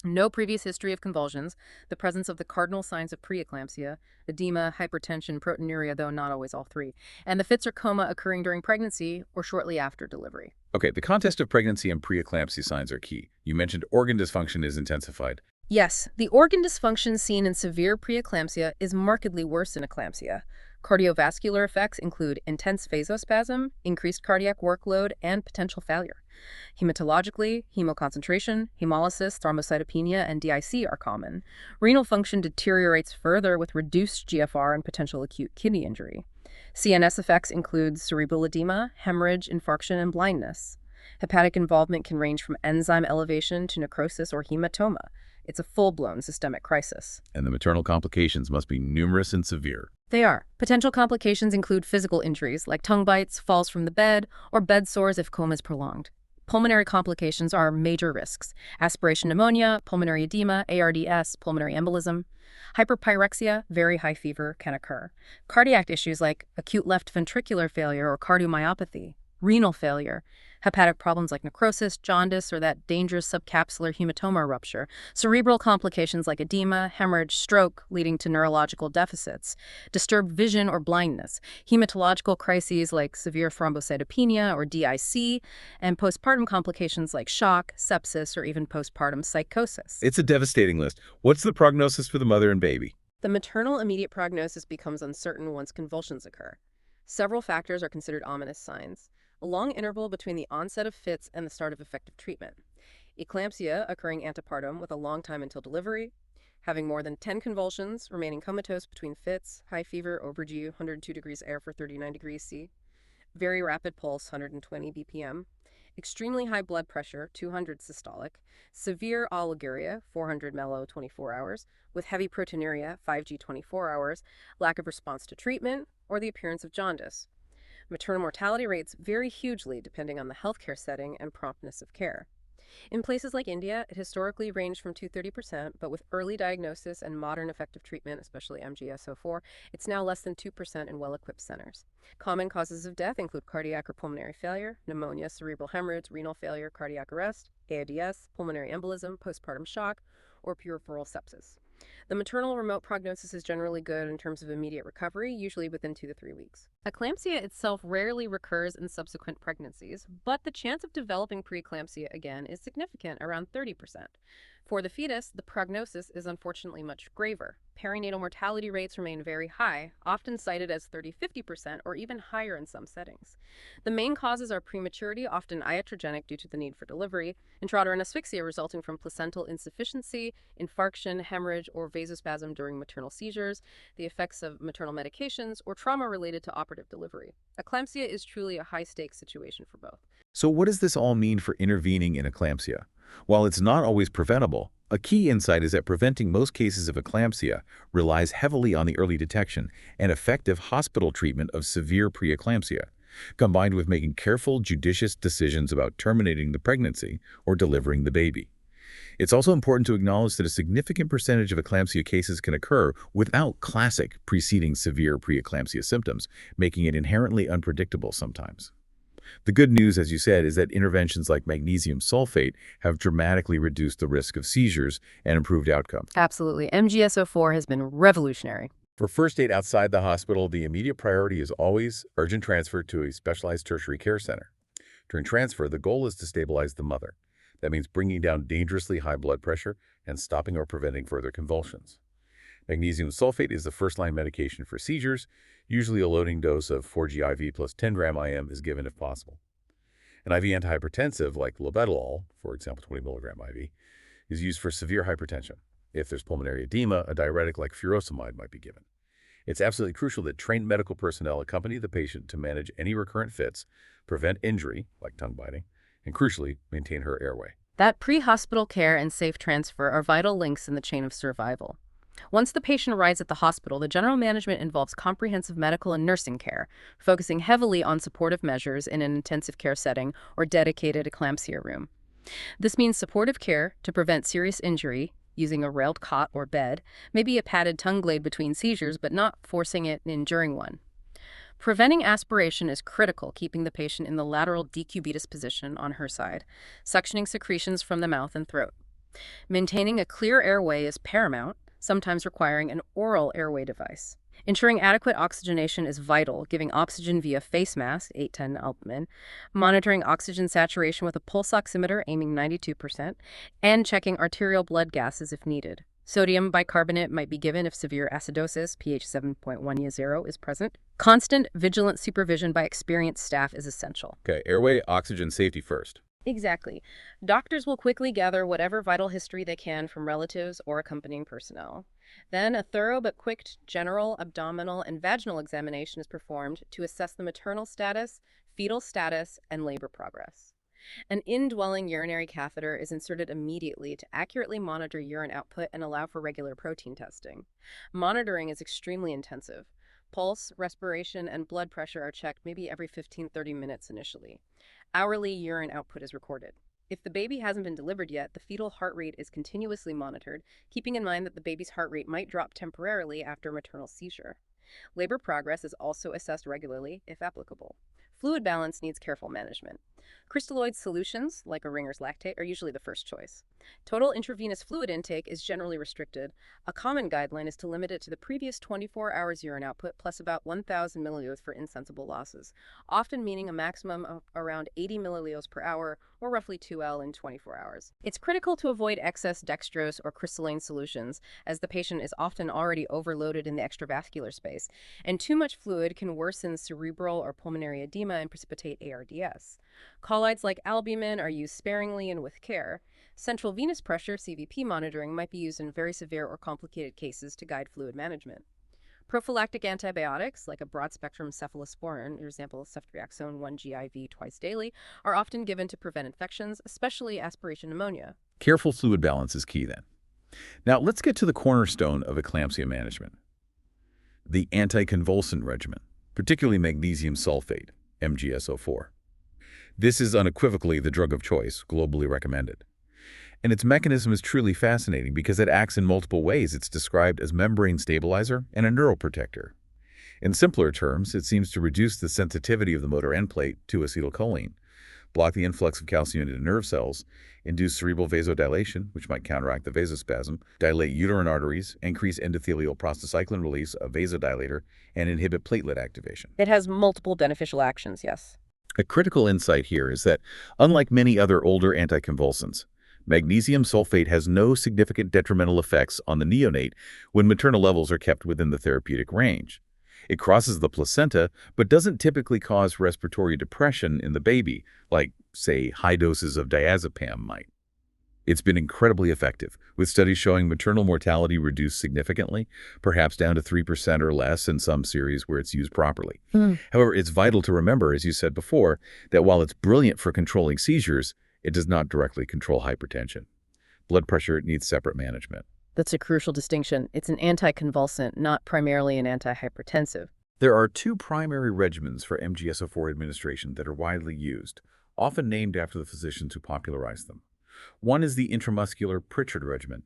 no previous history of convulsions, the presence of the cardinal signs of preeclampsia, edema, hypertension, proteinuria, though not always all three, and the fits or coma occurring during pregnancy or shortly after delivery. Okay, the contest of pregnancy and preeclampsia signs are key. You mentioned organ dysfunction is intensified. Yes, the organ dysfunction seen in severe preeclampsia is markedly worse in eclampsia. Cardiovascular effects include intense vasospasm, increased cardiac workload, and potential failure. Hematologically, hemoconcentration, hemolysis, thrombocytopenia, and DIC are common. Renal function deteriorates further with reduced GFR and potential acute kidney injury. CNS effects include cerebral edema, hemorrhage, infarction, and blindness. Hepatic involvement can range from enzyme elevation to necrosis or hematoma. It's a full-blown systemic crisis. And the maternal complications must be numerous and severe. They are. Potential complications include physical injuries like tongue bites, falls from the bed, or bed sores if coma is prolonged. Pulmonary complications are major risks. Aspiration pneumonia, pulmonary edema, ARDS, pulmonary embolism. Hyperpyrexia, very high fever, can occur. Cardiac issues like acute left ventricular failure or cardiomyopathy. Renal failure, hepatic problems like necrosis, jaundice, or that dangerous subcapsular hematoma rupture, cerebral complications like edema, hemorrhage, stroke, leading to neurological deficits, disturbed vision or blindness, hematological crises like severe thrombocytopenia or DIC, and postpartum complications like shock, sepsis, or even postpartum psychosis. It's a devastating list. What's the prognosis for the mother and baby? The maternal immediate prognosis becomes uncertain once convulsions occur. Several factors are considered ominous signs. A long interval between the onset of fits and the start of effective treatment. Eclampsia occurring antepartum with a long time until delivery. Having more than 10 convulsions, remaining comatose between fits, high fever, overdue, 102 degrees air for 39 degrees C. Very rapid pulse, 120 BPM. Extremely high blood pressure, 200 systolic. Severe oliguria, 400 mellow, 24 hours. With heavy proteinuria, 5G 24 hours. Lack of response to treatment, or the appearance of jaundice. Maternal mortality rates vary hugely depending on the healthcare setting and promptness of care. In places like India, it historically ranged from 2 to 30%, but with early diagnosis and modern effective treatment, especially MGSO4, it's now less than 2% in well-equipped centers. Common causes of death include cardiac or pulmonary failure, pneumonia, cerebral hemorrhage, renal failure, cardiac arrest, AIDS, pulmonary embolism, postpartum shock, or peripheral sepsis. The maternal remote prognosis is generally good in terms of immediate recovery, usually within 2 to 3 weeks. Eclampsia itself rarely recurs in subsequent pregnancies, but the chance of developing preeclampsia again is significant, around 30%. For the fetus, the prognosis is unfortunately much graver. Perinatal mortality rates remain very high, often cited as 30–50% or even higher in some settings. The main causes are prematurity, often iatrogenic due to the need for delivery, intrauterine asphyxia resulting from placental insufficiency, infarction, hemorrhage, or vasospasm during maternal seizures, the effects of maternal medications, or trauma related to operative delivery. Eclampsia is truly a high-stakes situation for both. So what does this all mean for intervening in eclampsia? While it's not always preventable, a key insight is that preventing most cases of eclampsia relies heavily on the early detection and effective hospital treatment of severe preeclampsia, combined with making careful, judicious decisions about terminating the pregnancy or delivering the baby. It's also important to acknowledge that a significant percentage of eclampsia cases can occur without classic preceding severe preeclampsia symptoms, making it inherently unpredictable sometimes. The good news, as you said, is that interventions like magnesium sulfate have dramatically reduced the risk of seizures and improved outcomes. Absolutely. MGSO4 has been revolutionary. For first aid outside the hospital, the immediate priority is always urgent transfer to a specialized tertiary care center. During transfer, the goal is to stabilize the mother. That means bringing down dangerously high blood pressure and stopping or preventing further convulsions. Magnesium sulfate is the first-line medication for seizures. Usually a loading dose of 4G IV plus 10 gram IM is given if possible. An IV antihypertensive like labetalol, for example 20 milligram IV, is used for severe hypertension. If there's pulmonary edema, a diuretic like furosemide might be given. It's absolutely crucial that trained medical personnel accompany the patient to manage any recurrent fits, prevent injury, like tongue biting, and crucially, maintain her airway. That pre-hospital care and safe transfer are vital links in the chain of survival. Once the patient arrives at the hospital, the general management involves comprehensive medical and nursing care, focusing heavily on supportive measures in an intensive care setting or dedicated eclampsia room. This means supportive care to prevent serious injury, using a railed cot or bed, maybe a padded tongue blade between seizures, but not forcing it during one. Preventing aspiration is critical, keeping the patient in the lateral decubitus position on her side, suctioning secretions from the mouth and throat. Maintaining a clear airway is paramount, sometimes requiring an oral airway device. Ensuring adequate oxygenation is vital, giving oxygen via face mask, 810 albumin, monitoring oxygen saturation with a pulse oximeter aiming 92%, and checking arterial blood gases if needed. Sodium bicarbonate might be given if severe acidosis, pH 7.10, is present. Constant, vigilant supervision by experienced staff is essential. Okay, airway, oxygen, safety first. Exactly. Doctors will quickly gather whatever vital history they can from relatives or accompanying personnel. Then a thorough but quick general, abdominal, and vaginal examination is performed to assess the maternal status, fetal status, and labor progress. An indwelling urinary catheter is inserted immediately to accurately monitor urine output and allow for regular protein testing. Monitoring is extremely intensive. Pulse, respiration, and blood pressure are checked maybe every 15–30 minutes initially. Hourly urine output is recorded. If the baby hasn't been delivered yet, the fetal heart rate is continuously monitored, keeping in mind that the baby's heart rate might drop temporarily after maternal seizure. Labor progress is also assessed regularly, if applicable. fluid balance needs careful management. Crystalloid solutions, like a Ringer's lactate, are usually the first choice. Total intravenous fluid intake is generally restricted. A common guideline is to limit it to the previous 24 hours urine output plus about 1,000 milliliters for insensible losses, often meaning a maximum of around 80 milliliters per hour, or roughly 2L in 24 hours. It's critical to avoid excess dextrose or crystalline solutions, as the patient is often already overloaded in the extravascular space, and too much fluid can worsen cerebral or pulmonary edema and precipitate ARDS. Colloids like albumin are used sparingly and with care. Central venous pressure, CVP monitoring, might be used in very severe or complicated cases to guide fluid management. Prophylactic antibiotics, like a broad-spectrum cephalosporin, for example, ceftriaxone 1 IV twice daily, are often given to prevent infections, especially aspiration pneumonia. Careful fluid balance is key then. Now, let's get to the cornerstone of eclampsia management, the anticonvulsant regimen, particularly magnesium sulfate, MgSO4. This is unequivocally the drug of choice, globally recommended. And its mechanism is truly fascinating because it acts in multiple ways. It's described as membrane stabilizer and a neuroprotector. In simpler terms, it seems to reduce the sensitivity of the motor end plate to acetylcholine, block the influx of calcium into nerve cells, induce cerebral vasodilation, which might counteract the vasospasm, dilate uterine arteries, increase endothelial prostacyclin release, a vasodilator, and inhibit platelet activation. It has multiple beneficial actions, yes. A critical insight here is that, unlike many other older anticonvulsants, magnesium sulfate has no significant detrimental effects on the neonate when maternal levels are kept within the therapeutic range. It crosses the placenta, but doesn't typically cause respiratory depression in the baby, like, say, high doses of diazepam might. It's been incredibly effective, with studies showing maternal mortality reduced significantly, perhaps down to 3% or less in some series where it's used properly. However, it's vital to remember, as you said before, that while it's brilliant for controlling seizures, it does not directly control hypertension. Blood pressure needs separate management. That's a crucial distinction. It's an anticonvulsant, not primarily an antihypertensive. There are two primary regimens for MgSO4 administration that are widely used, often named after the physicians who popularized them. One is the intramuscular Pritchard regimen.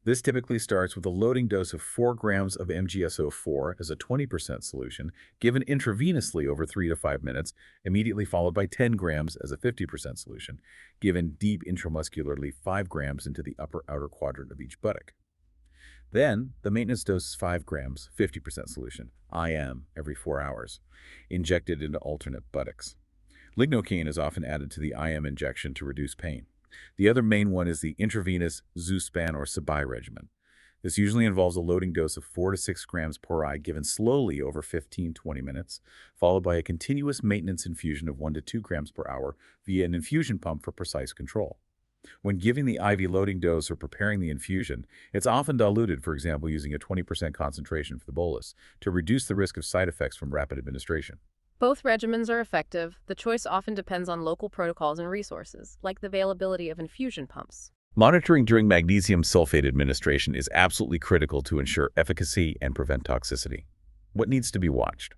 This typically starts with a loading dose of 4 grams of MgSO4 as a 20% solution, given intravenously over 3 to 5 minutes, immediately followed by 10 grams as a 50% solution, given deep intramuscularly 5 grams into the upper outer quadrant of each buttock. Then, the maintenance dose is 5 grams, 50% solution, IM, every 4 hours, injected into alternate buttocks. Lignocaine is often added to the IM injection to reduce pain. The other main one is the intravenous Zuspan or Sabai regimen. This usually involves a loading dose of 4 to 6 grams per eye given slowly over 15-20 minutes, followed by a continuous maintenance infusion of 1 to 2 grams per hour via an infusion pump for precise control. When giving the IV loading dose or preparing the infusion, it's often diluted, for example, using a 20% concentration for the bolus, to reduce the risk of side effects from rapid administration. Both regimens are effective. The choice often depends on local protocols and resources, like the availability of infusion pumps. Monitoring during magnesium sulfate administration is absolutely critical to ensure efficacy and prevent toxicity. What needs to be watched?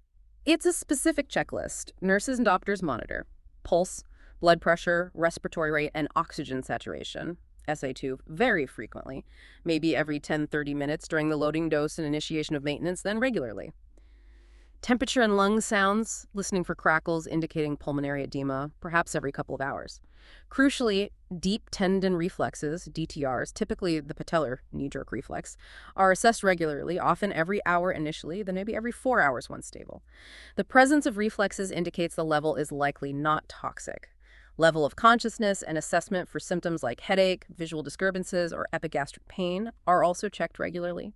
It's a specific checklist. Nurses and doctors monitor pulse, blood pressure, respiratory rate, and oxygen saturation, SA2, very frequently, maybe every 10-30 minutes during the loading dose and initiation of maintenance, then regularly. Temperature and lung sounds, listening for crackles indicating pulmonary edema, perhaps every couple of hours. Crucially, deep tendon reflexes, DTRs, typically the patellar knee-jerk reflex, are assessed regularly, often every hour initially, then maybe every 4 hours once stable. The presence of reflexes indicates the level is likely not toxic. Level of consciousness and assessment for symptoms like headache, visual disturbances, or epigastric pain are also checked regularly.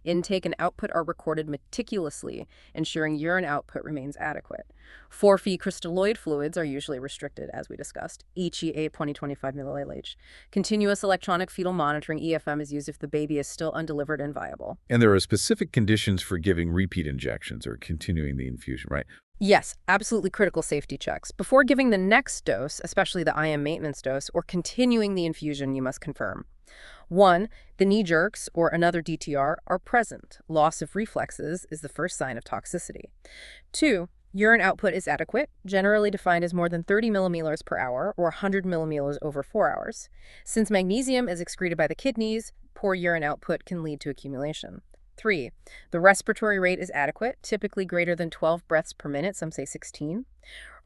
Intake and output are recorded meticulously, ensuring urine output remains adequate. 4-phe crystalloid fluids are usually restricted, as we discussed, HEA 20-25 milliliters. Continuous electronic fetal monitoring, EFM, is used if the baby is still undelivered and viable. And there are specific conditions for giving repeat injections or continuing the infusion, right? Yes, absolutely critical safety checks. Before giving the next dose, especially the IM maintenance dose, or continuing the infusion, you must confirm. 1. The knee jerks or another DTR are present. Loss of reflexes is the first sign of toxicity. 2. Urine output is adequate, generally defined as more than 30 milliliters per hour or 100 milliliters over 4 hours. Since magnesium is excreted by the kidneys, poor urine output can lead to accumulation. 3. The respiratory rate is adequate, typically greater than 12 breaths per minute, some say 16.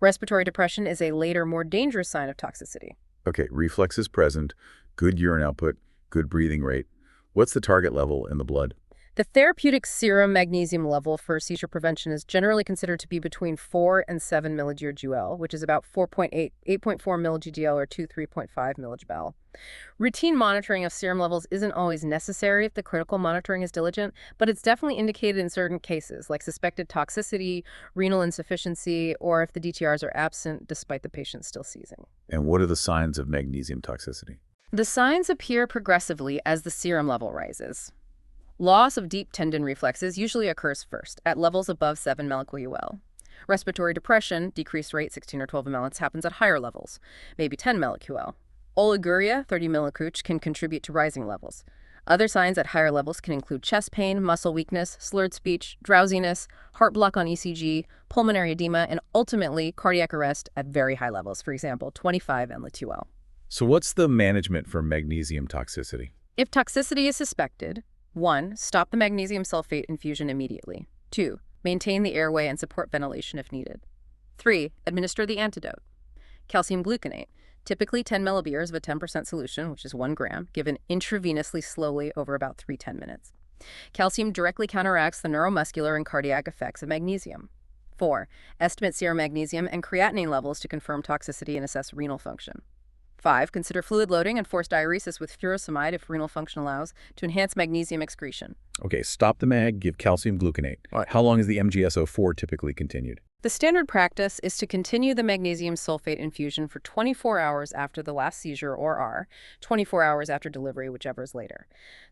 Respiratory depression is a later, more dangerous sign of toxicity. Okay, reflex is present, good urine output, good breathing rate. What's the target level in the blood? The therapeutic serum magnesium level for seizure prevention is generally considered to be between 4 and 7 mg/Gl, which is about 4.8, 8.4 mg/Gl or 3.5 mg/Bel. Routine monitoring of serum levels isn't always necessary if the critical monitoring is diligent, but it's definitely indicated in certain cases, like suspected toxicity, renal insufficiency, or if the DTRs are absent despite the patient still seizing. And what are the signs of magnesium toxicity? The signs appear progressively as the serum level rises. Loss of deep tendon reflexes usually occurs first, at levels above 7 mQl. Respiratory depression, decreased rate 16 or 12 mL, happens at higher levels, maybe 10 mQl. Oliguria, 30 mCu, can contribute to rising levels. Other signs at higher levels can include chest pain, muscle weakness, slurred speech, drowsiness, heart block on ECG, pulmonary edema, and ultimately cardiac arrest at very high levels, for example, 25 mL/2L. So what's the management for magnesium toxicity? If toxicity is suspected, 1. Stop the magnesium sulfate infusion immediately. 2. Maintain the airway and support ventilation if needed. 3. Administer the antidote. Calcium gluconate, typically 10 millibars of a 10% solution, which is 1 gram, given intravenously slowly over about 3-10 minutes. Calcium directly counteracts the neuromuscular and cardiac effects of magnesium. 4. Estimate serum magnesium and creatinine levels to confirm toxicity and assess renal function. 5. Consider fluid loading and forced diuresis with furosemide if renal function allows to enhance magnesium excretion. Okay, stop the mag, give calcium gluconate. All right, how long is the MGSO4 typically continued? The standard practice is to continue the magnesium sulfate infusion for 24 hours after the last seizure or R, 24 hours after delivery, whichever is later.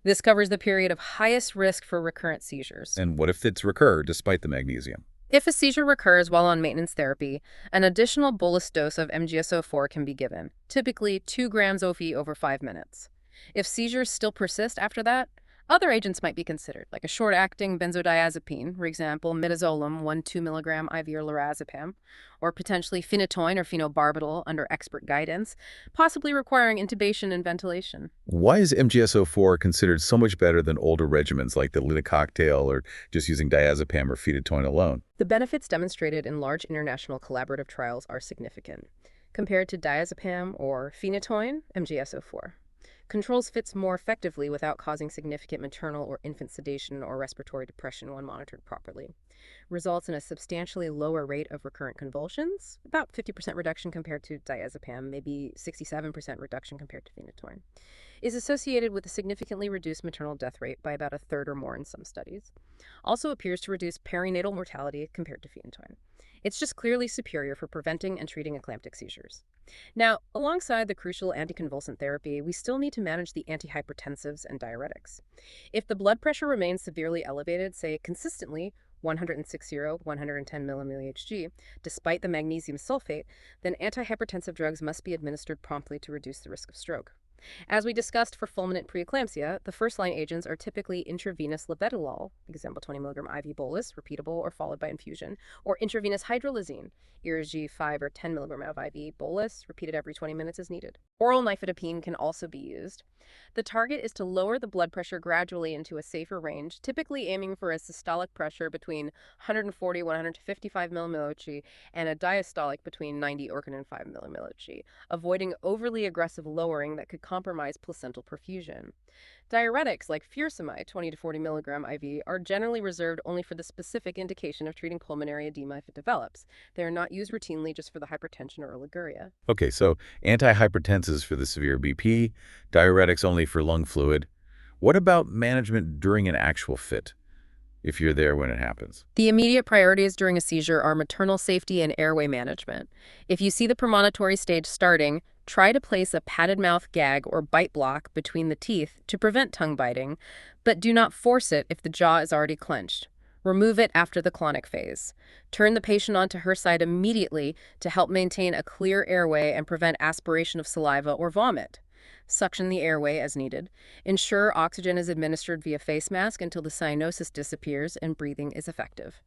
This covers the period of highest risk for recurrent seizures. And what if it's recur despite the magnesium? If a seizure recurs while on maintenance therapy, an additional bolus dose of MGSO4 can be given, typically 2 grams OV over 5 minutes. If seizures still persist after that, other agents might be considered, like a short-acting benzodiazepine, for example, midazolam, 1-2 milligram IV or lorazepam, or potentially phenytoin or phenobarbital under expert guidance, possibly requiring intubation and ventilation. Why is MGSO4 considered so much better than older regimens like the Lita cocktail or just using diazepam or phenytoin alone? The benefits demonstrated in large international collaborative trials are significant. Compared to diazepam or phenytoin, MGSO4 controls fits more effectively without causing significant maternal or infant sedation or respiratory depression when monitored properly. Results in a substantially lower rate of recurrent convulsions, about 50% reduction compared to diazepam, maybe 67% reduction compared to phenytoin. Is associated with a significantly reduced maternal death rate by about a third or more in some studies. Also appears to reduce perinatal mortality compared to phenytoin. It's just clearly superior for preventing and treating eclamptic seizures. Now, alongside the crucial anticonvulsant therapy, we still need to manage the antihypertensives and diuretics. If the blood pressure remains severely elevated, say consistently 160, 110 mmHg, despite the magnesium sulfate, then antihypertensive drugs must be administered promptly to reduce the risk of stroke. As we discussed for fulminant preeclampsia, the first-line agents are typically intravenous labetalol, example 20 mg IV bolus, repeatable or followed by infusion, or intravenous hydralazine, Ersg 5 or 10 mg of IV bolus, repeated every 20 minutes as needed. Oral nifedipine can also be used. The target is to lower the blood pressure gradually into a safer range, typically aiming for a systolic pressure between 140 and 155 mmHg and a diastolic between 90 or 105 mmHg, avoiding overly aggressive lowering that could compromise placental perfusion. Diuretics like furosemide, 20 to 40 mg IV, are generally reserved only for the specific indication of treating pulmonary edema if it develops. They are not used routinely just for the hypertension or oliguria. Okay, so antihypertensives for the severe BP, diuretics only for lung fluid. What about management during an actual fit, if you're there when it happens? The immediate priorities during a seizure are maternal safety and airway management. If you see the premonitory stage starting, try to place a padded mouth gag or bite block between the teeth to prevent tongue biting, but do not force it if the jaw is already clenched. Remove it after the clonic phase. Turn the patient onto her side immediately to help maintain a clear airway and prevent aspiration of saliva or vomit. suction the airway as needed, ensure oxygen is administered via face mask until the cyanosis disappears and breathing is effective.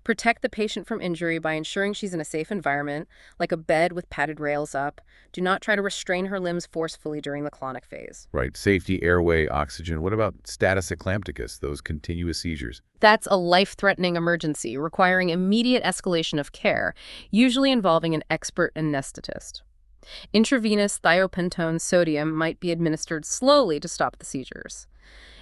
Protect the patient from injury by ensuring she's in a safe environment, like a bed with padded rails up. Do not try to restrain her limbs forcefully during the clonic phase. Right. Safety, airway, oxygen. What about status eclampticus, those continuous seizures? That's a life-threatening emergency requiring immediate escalation of care, usually involving an expert anesthetist. Intravenous thiopentone sodium might be administered slowly to stop the seizures.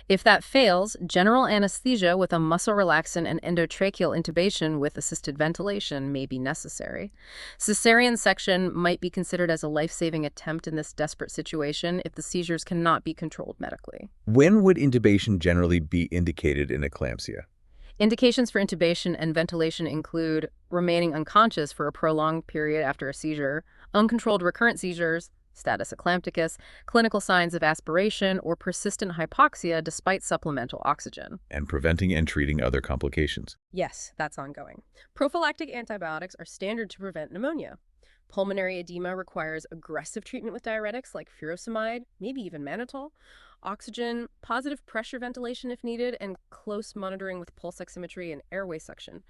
If that fails, general anesthesia with a muscle relaxant and endotracheal intubation with assisted ventilation may be necessary. Cesarean section might be considered as a life-saving attempt in this desperate situation if the seizures cannot be controlled medically. When would intubation generally be indicated in eclampsia? Indications for intubation and ventilation include remaining unconscious for a prolonged period after a seizure, uncontrolled recurrent seizures, status eclampticus, clinical signs of aspiration, or persistent hypoxia despite supplemental oxygen. And preventing and treating other complications. Yes, that's ongoing. Prophylactic antibiotics are standard to prevent pneumonia. Pulmonary edema requires aggressive treatment with diuretics like furosemide, maybe even mannitol, oxygen, positive pressure ventilation if needed, and close monitoring with pulse oximetry and airway suction.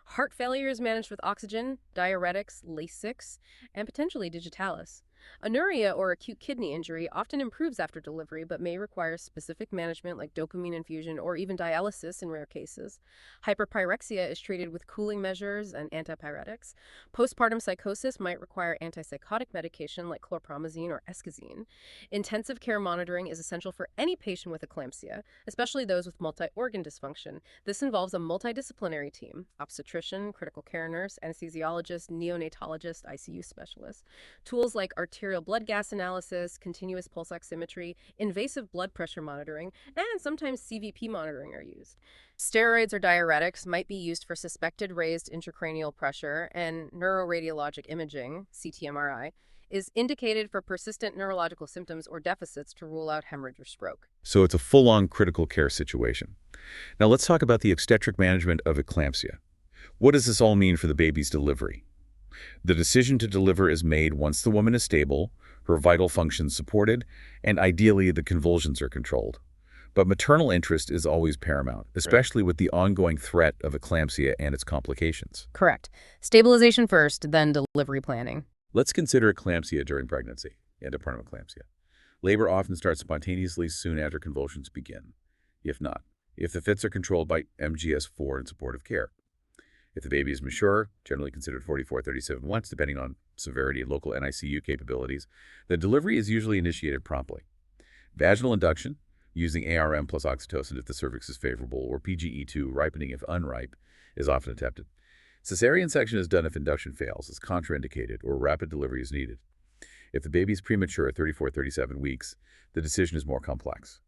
Heart failure is managed with oxygen, diuretics, Lasix, and potentially digitalis. Anuria or acute kidney injury often improves after delivery but may require specific management like dopamine infusion or even dialysis in rare cases. Hyperpyrexia is treated with cooling measures and antipyretics. Postpartum psychosis might require antipsychotic medication like chlorpromazine or escazine. Intensive care monitoring is essential for any patient with eclampsia, especially those with multi-organ dysfunction. This involves a multidisciplinary team: obstetrician, critical care nurse, anesthesiologist, neonatologist, ICU specialist. Tools like arterial blood gas analysis, continuous pulse oximetry, invasive blood pressure monitoring, and sometimes CVP monitoring are used. Steroids or diuretics might be used for suspected raised intracranial pressure, and neuroradiologic imaging, CT/MRI, is indicated for persistent neurological symptoms or deficits to rule out hemorrhage or stroke. So it's a full-on critical care situation. Now let's talk about the obstetric management of eclampsia. What does this all mean for the baby's delivery? The decision to deliver is made once the woman is stable, her vital functions supported, and ideally the convulsions are controlled. But maternal interest is always paramount, especially with the ongoing threat of eclampsia and its complications. Correct. Stabilization first, then delivery planning. Let's consider eclampsia during pregnancy, antepartum eclampsia. Labor often starts spontaneously soon after convulsions begin. If not, if the fits are controlled by MGS4 and supportive care. If the baby is mature, generally considered 44-37 months, depending on severity and local NICU capabilities, the delivery is usually initiated promptly. Vaginal induction, using ARM plus oxytocin if the cervix is favorable, or PGE2, ripening if unripe, is often attempted. Cesarean section is done if induction fails, is contraindicated, or rapid delivery is needed. If the baby is premature at 34-37 weeks, the decision is more complex.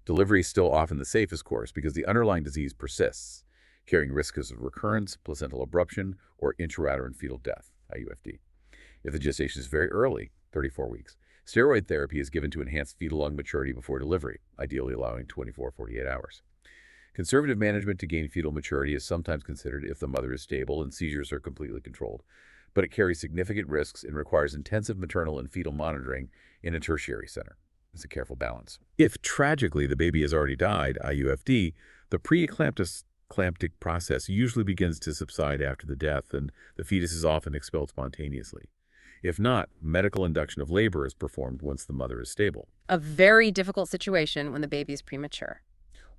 Delivery is still often the safest course because the underlying disease persists, carrying risks of recurrence, placental abruption, or intrauterine fetal death, IUFD. If the gestation is very early, 34 weeks, steroid therapy is given to enhance fetal lung maturity before delivery, ideally allowing 24-48 hours. Conservative management to gain fetal maturity is sometimes considered if the mother is stable and seizures are completely controlled, but it carries significant risks and requires intensive maternal and fetal monitoring in a tertiary center. It's a careful balance. If tragically the baby has already died, IUFD, the preeclamptic process usually begins to subside after the death, and the fetus is often expelled spontaneously. If not, medical induction of labor is performed once the mother is stable. A very difficult situation when the baby is premature.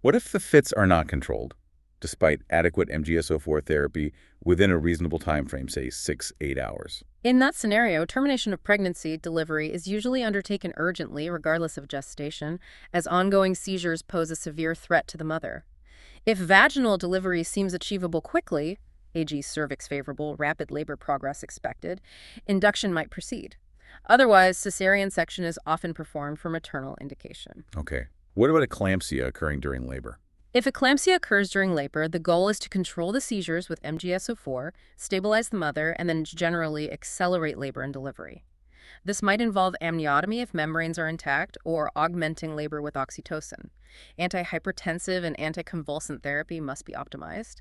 What if the fits are not controlled, despite adequate MGSO4 therapy within a reasonable time frame, say 6-8 hours? In that scenario, termination of pregnancy delivery is usually undertaken urgently, regardless of gestation, as ongoing seizures pose a severe threat to the mother. If vaginal delivery seems achievable quickly, e.g. cervix favorable, rapid labor progress expected, induction might proceed. Otherwise, cesarean section is often performed for maternal indication. Okay. What about eclampsia occurring during labor? If eclampsia occurs during labor, the goal is to control the seizures with MGSO4, stabilize the mother, and then generally accelerate labor and delivery. This might involve amniotomy if membranes are intact, or augmenting labor with oxytocin. Antihypertensive and anticonvulsant therapy must be optimized.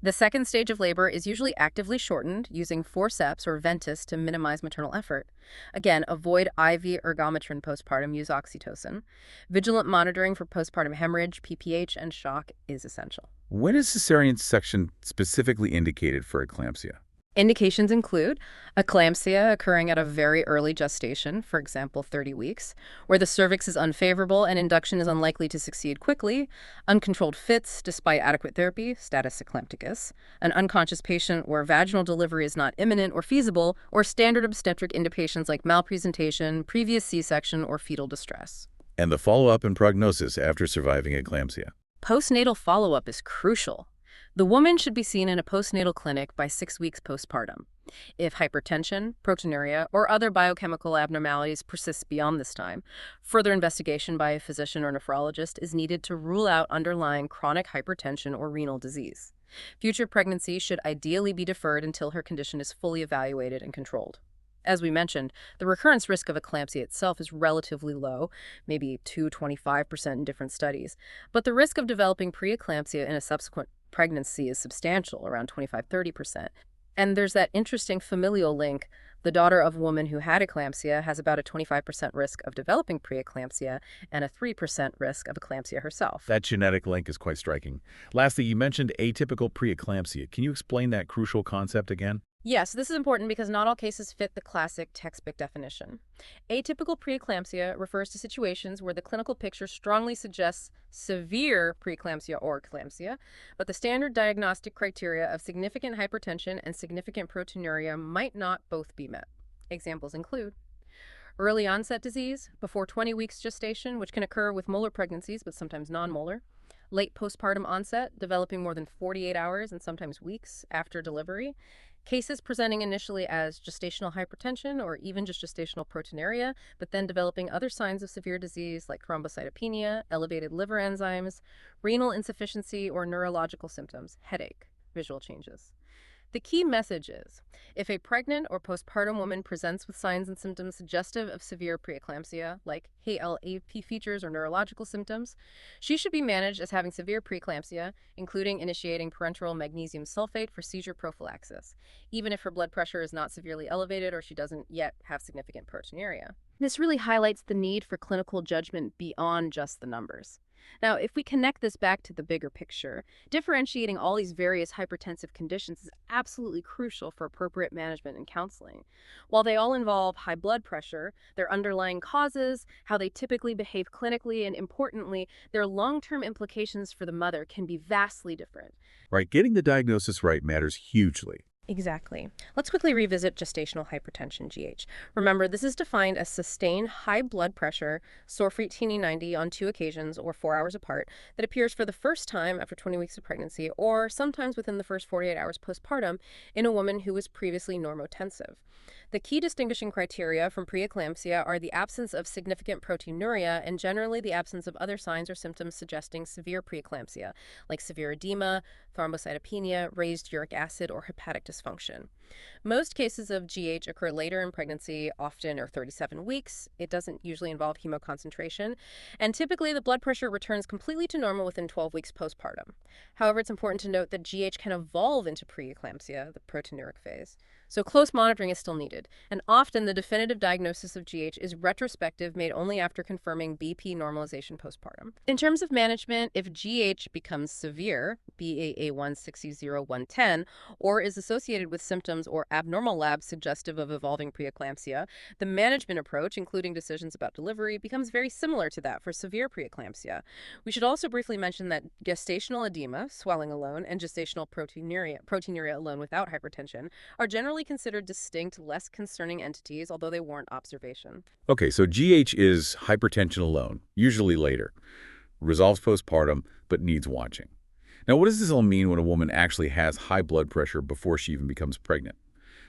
The second stage of labor is usually actively shortened using forceps or ventus to minimize maternal effort. Again, avoid IV ergometrin postpartum, use oxytocin. Vigilant monitoring for postpartum hemorrhage, PPH, and shock is essential. When is cesarean section specifically indicated for eclampsia? Indications include eclampsia occurring at a very early gestation, for example, 30 weeks, where the cervix is unfavorable and induction is unlikely to succeed quickly, uncontrolled fits despite adequate therapy, status eclampticus, an unconscious patient where vaginal delivery is not imminent or feasible, or standard obstetric indications like malpresentation, previous C-section, or fetal distress. And the follow-up and prognosis after surviving eclampsia. Postnatal follow-up is crucial. The woman should be seen in a postnatal clinic by 6 weeks postpartum. If hypertension, proteinuria, or other biochemical abnormalities persist beyond this time, further investigation by a physician or nephrologist is needed to rule out underlying chronic hypertension or renal disease. Future pregnancy should ideally be deferred until her condition is fully evaluated and controlled. As we mentioned, the recurrence risk of eclampsia itself is relatively low, maybe 2–25% in different studies, but the risk of developing preeclampsia in a subsequent pregnancy is substantial, around 25–30%. And there's that interesting familial link. The daughter of a woman who had eclampsia has about a 25% risk of developing preeclampsia and a 3% risk of eclampsia herself. That genetic link is quite striking. Lastly, you mentioned atypical preeclampsia. Can you explain that crucial concept again? Yes, this is important because not all cases fit the classic textbook definition. Atypical preeclampsia refers to situations where the clinical picture strongly suggests severe preeclampsia or eclampsia, but the standard diagnostic criteria of significant hypertension and significant proteinuria might not both be met. Examples include early onset disease, before 20 weeks gestation, which can occur with molar pregnancies but sometimes non-molar, late postpartum onset, developing more than 48 hours and sometimes weeks after delivery, cases presenting initially as gestational hypertension or even just gestational proteinuria, but then developing other signs of severe disease like thrombocytopenia, elevated liver enzymes, renal insufficiency, or neurological symptoms, headache, visual changes. The key message is, if a pregnant or postpartum woman presents with signs and symptoms suggestive of severe preeclampsia, like HELLP features or neurological symptoms, she should be managed as having severe preeclampsia, including initiating parenteral magnesium sulfate for seizure prophylaxis, even if her blood pressure is not severely elevated or she doesn't yet have significant proteinuria. This really highlights the need for clinical judgment beyond just the numbers. Now, if we connect this back to the bigger picture, differentiating all these various hypertensive conditions is absolutely crucial for appropriate management and counseling. While they all involve high blood pressure, their underlying causes, how they typically behave clinically, and importantly, their long-term implications for the mother can be vastly different. Right, getting the diagnosis right matters hugely. Exactly. Let's quickly revisit gestational hypertension, GH. Remember, this is defined as sustained high blood pressure, Sofrite 90 on 2 occasions or 4 hours apart, that appears for the first time after 20 weeks of pregnancy or sometimes within the first 48 hours postpartum in a woman who was previously normotensive. The key distinguishing criteria from preeclampsia are the absence of significant proteinuria and generally the absence of other signs or symptoms suggesting severe preeclampsia, like severe edema, thrombocytopenia, raised uric acid, or hepatic dysfunction. Most cases of GH occur later in pregnancy, often or 37 weeks. It doesn't usually involve hemoconcentration, and typically the blood pressure returns completely to normal within 12 weeks postpartum. However, it's important to note that GH can evolve into preeclampsia, the proteinuric phase. So close monitoring is still needed, and often the definitive diagnosis of GH is retrospective, made only after confirming BP normalization postpartum. In terms of management, if GH becomes severe, BAA1 60110, or is associated with symptoms or abnormal labs suggestive of evolving preeclampsia, the management approach, including decisions about delivery, becomes very similar to that for severe preeclampsia. We should also briefly mention that gestational edema, swelling alone, and gestational proteinuria alone without hypertension, are generally considered distinct, less concerning entities, although they warrant observation. Okay, so GH is hypertension alone, usually later, resolves postpartum, but needs watching. Now, what does this all mean when a woman actually has high blood pressure before she even becomes pregnant?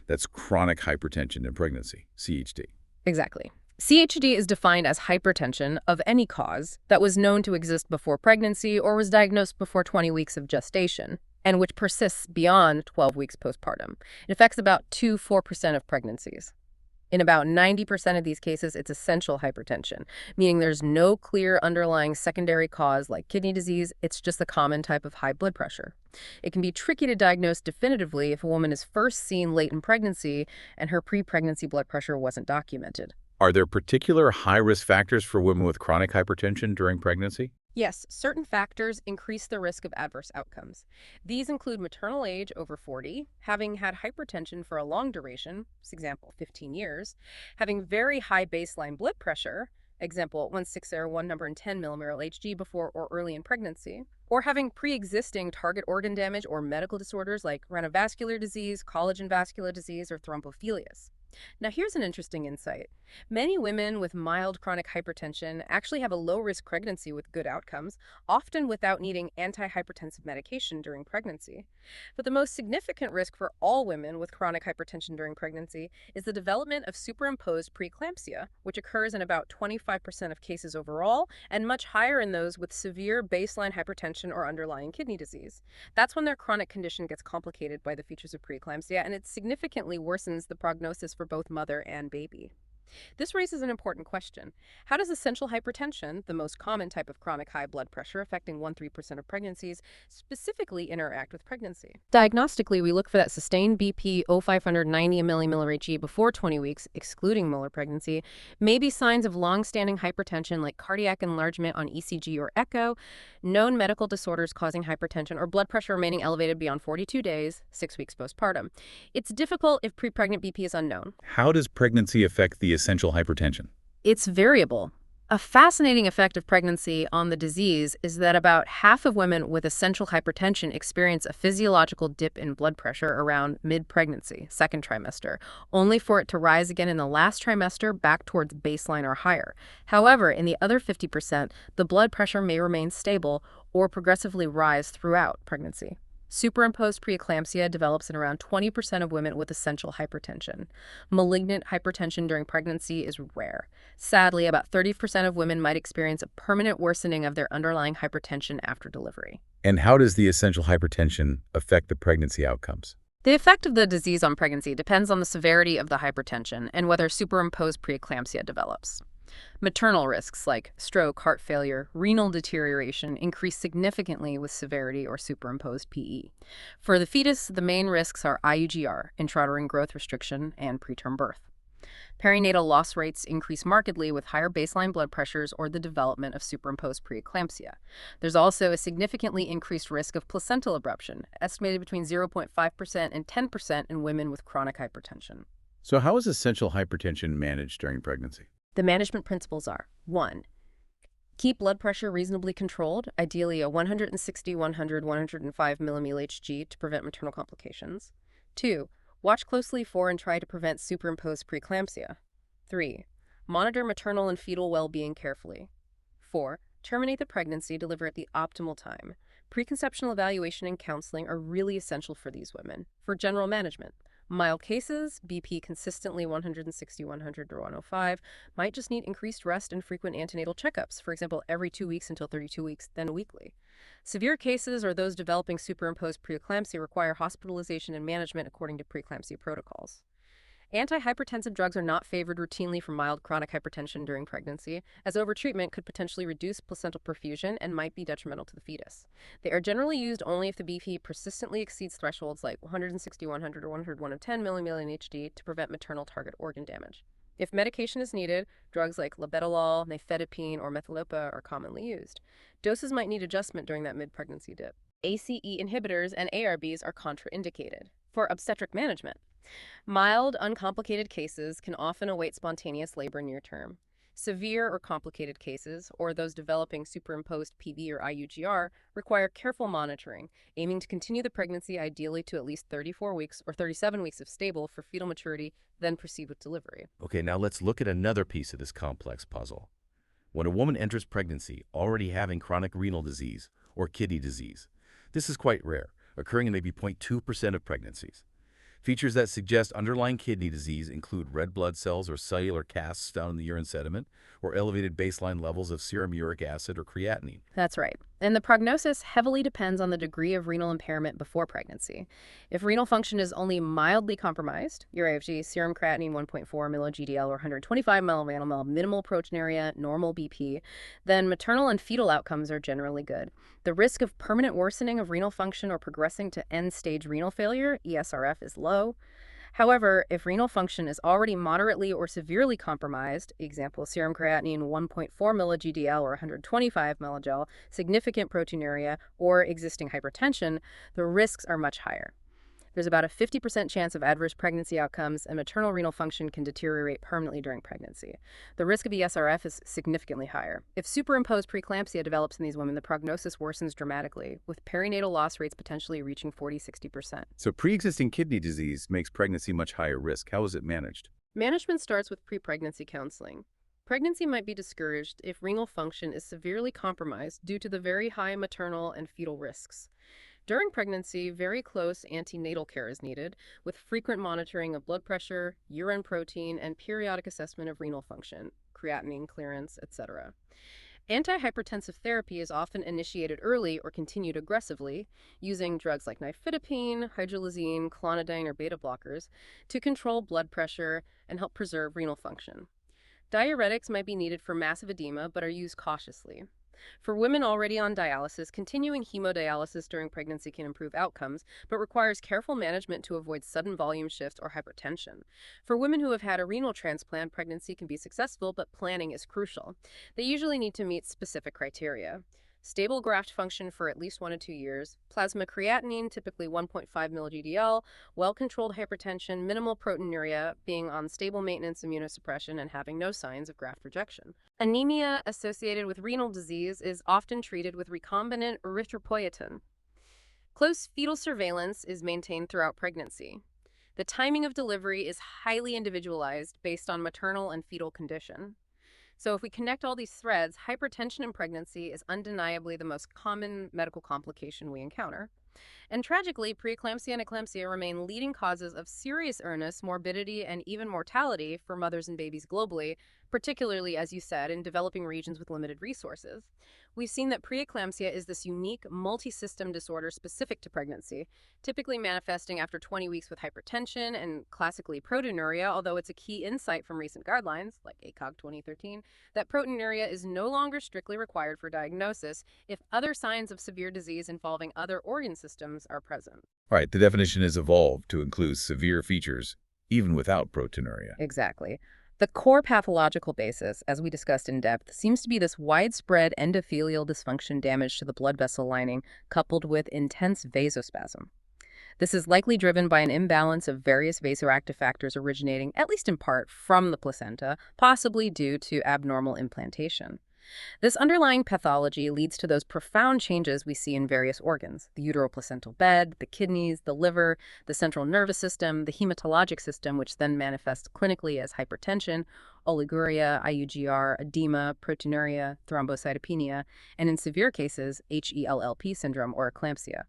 That's chronic hypertension in pregnancy, CHD. Exactly. CHD is defined as hypertension of any cause that was known to exist before pregnancy or was diagnosed before 20 weeks of gestation, and which persists beyond 12 weeks postpartum. It affects about 2–4% of pregnancies. In about 90% of these cases, it's essential hypertension, meaning there's no clear underlying secondary cause like kidney disease. It's just a common type of high blood pressure. It can be tricky to diagnose definitively if a woman is first seen late in pregnancy and her pre-pregnancy blood pressure wasn't documented. Are there particular high-risk factors for women with chronic hypertension during pregnancy? Yes, certain factors increase the risk of adverse outcomes. These include maternal age over 40, having had hypertension for a long duration, for example, 15 years, having very high baseline blood pressure, example, 160 or 1 number in 10 millimole Hg before or early in pregnancy, or having pre-existing target organ damage or medical disorders like renovascular disease, collagen vascular disease, or thrombophilias. Now, here's an interesting insight. Many women with mild chronic hypertension actually have a low-risk pregnancy with good outcomes, often without needing antihypertensive medication during pregnancy. But the most significant risk for all women with chronic hypertension during pregnancy is the development of superimposed preeclampsia, which occurs in about 25% of cases overall and much higher in those with severe baseline hypertension or underlying kidney disease. That's when their chronic condition gets complicated by the features of preeclampsia, and it significantly worsens the prognosis for both mother and baby. This raises an important question. How does essential hypertension, the most common type of chronic high blood pressure affecting 1–3% of pregnancies, specifically interact with pregnancy? Diagnostically, we look for that sustained BP 0590 millimole Hg before 20 weeks, excluding molar pregnancy, maybe signs of long-standing hypertension like cardiac enlargement on ECG or echo, known medical disorders causing hypertension, or blood pressure remaining elevated beyond 42 days, 6 weeks postpartum. It's difficult if pre-pregnant BP is unknown. How does pregnancy affect the essential hypertension? It's variable. A fascinating effect of pregnancy on the disease is that about half of women with essential hypertension experience a physiological dip in blood pressure around mid-pregnancy, second trimester, only for it to rise again in the last trimester back towards baseline or higher. However, in the other 50%, the blood pressure may remain stable or progressively rise throughout pregnancy. Superimposed preeclampsia develops in around 20% of women with essential hypertension. Malignant hypertension during pregnancy is rare. Sadly, about 30% of women might experience a permanent worsening of their underlying hypertension after delivery. And how does the essential hypertension affect the pregnancy outcomes? The effect of the disease on pregnancy depends on the severity of the hypertension and whether superimposed preeclampsia develops. Maternal risks like stroke, heart failure, renal deterioration increase significantly with severity or superimposed PE. For the fetus, the main risks are IUGR, intrauterine growth restriction, and preterm birth. Perinatal loss rates increase markedly with higher baseline blood pressures or the development of superimposed preeclampsia. There's also a significantly increased risk of placental abruption, estimated between 0.5% and 10% in women with chronic hypertension. So how is essential hypertension managed during pregnancy? The management principles are: 1. Keep blood pressure reasonably controlled, ideally a 160, 100, 105 millimole Hg to prevent maternal complications. 2. Watch closely for and try to prevent superimposed preeclampsia. 3. Monitor maternal and fetal well-being carefully. 4. Terminate the pregnancy, deliver at the optimal time. Preconceptional evaluation and counseling are really essential for these women. For general management, mild cases, BP consistently 160, 100, or 105, might just need increased rest and frequent antenatal checkups, for example, every 2 weeks until 32 weeks, then weekly. Severe cases or those developing superimposed preeclampsia require hospitalization and management according to preeclampsia protocols. Antihypertensive drugs are not favored routinely for mild chronic hypertension during pregnancy, as overtreatment could potentially reduce placental perfusion and might be detrimental to the fetus. They are generally used only if the BP persistently exceeds thresholds like 160, 100, or 110 millimole Hg to prevent maternal target organ damage. If medication is needed, drugs like labetalol, nifedipine, or methilopa are commonly used. Doses might need adjustment during that mid-pregnancy dip. ACE inhibitors and ARBs are contraindicated. For obstetric management, mild, uncomplicated cases can often await spontaneous labor near term. Severe or complicated cases, or those developing superimposed PV or IUGR, require careful monitoring, aiming to continue the pregnancy ideally to at least 34 weeks or 37 weeks if stable for fetal maturity, then proceed with delivery. Okay, now let's look at another piece of this complex puzzle. When a woman enters pregnancy already having chronic renal disease or kidney disease, this is quite rare, occurring in maybe 0.2% of pregnancies. Features that suggest underlying kidney disease include red blood cells or cellular casts found in the urine sediment, or elevated baseline levels of serum uric acid or creatinine. That's right. And the prognosis heavily depends on the degree of renal impairment before pregnancy. If renal function is only mildly compromised, your AFG, serum creatinine 1.4 milli-GDL or 125 millinmol, minimal proteinuria, normal BP, then maternal and fetal outcomes are generally good. The risk of permanent worsening of renal function or progressing to end-stage renal failure, ESRF, is low. However, if renal function is already moderately or severely compromised, example, serum creatinine 1.4 milli-GDL or 125 milligel, significant proteinuria, or existing hypertension, the risks are much higher. There's about a 50% chance of adverse pregnancy outcomes, and maternal renal function can deteriorate permanently during pregnancy. The risk of ESRF is significantly higher. If superimposed preeclampsia develops in these women, the prognosis worsens dramatically, with perinatal loss rates potentially reaching 40–60%. So pre-existing kidney disease makes pregnancy much higher risk. How is it managed? Management starts with pre-pregnancy counseling. Pregnancy might be discouraged if renal function is severely compromised due to the very high maternal and fetal risks. During pregnancy, very close antenatal care is needed, with frequent monitoring of blood pressure, urine protein, and periodic assessment of renal function, creatinine clearance, etc. Antihypertensive therapy is often initiated early or continued aggressively, using drugs like nifedipine, hydralazine, clonidine, or beta blockers to control blood pressure and help preserve renal function. Diuretics might be needed for massive edema, but are used cautiously. For women already on dialysis, continuing hemodialysis during pregnancy can improve outcomes, but requires careful management to avoid sudden volume shifts or hypertension. For women who have had a renal transplant, pregnancy can be successful, but planning is crucial. They usually need to meet specific criteria: stable graft function for at least 1 to 2 years, plasma creatinine, typically 1.5 milli-GDL, well-controlled hypertension, minimal proteinuria, being on stable maintenance immunosuppression, and having no signs of graft rejection. Anemia associated with renal disease is often treated with recombinant erythropoietin. Close fetal surveillance is maintained throughout pregnancy. The timing of delivery is highly individualized based on maternal and fetal condition. So if we connect all these threads, hypertension in pregnancy is undeniably the most common medical complication we encounter. And tragically, preeclampsia and eclampsia remain leading causes of serious illness, morbidity, and even mortality for mothers and babies globally, particularly, as you said, in developing regions with limited resources. We've seen that preeclampsia is this unique multi-system disorder specific to pregnancy, typically manifesting after 20 weeks with hypertension and classically proteinuria, although it's a key insight from recent guidelines, like ACOG 2013, that proteinuria is no longer strictly required for diagnosis if other signs of severe disease involving other organ systems are present. All right, the definition has evolved to include severe features, even without proteinuria. Exactly. The core pathological basis, as we discussed in depth, seems to be this widespread endothelial dysfunction damage to the blood vessel lining, coupled with intense vasospasm. This is likely driven by an imbalance of various vasoactive factors originating, at least in part, from the placenta, possibly due to abnormal implantation. This underlying pathology leads to those profound changes we see in various organs: the uteroplacental bed, the kidneys, the liver, the central nervous system, the hematologic system, which then manifests clinically as hypertension, oliguria, IUGR, edema, proteinuria, thrombocytopenia, and in severe cases, HELLP syndrome or eclampsia.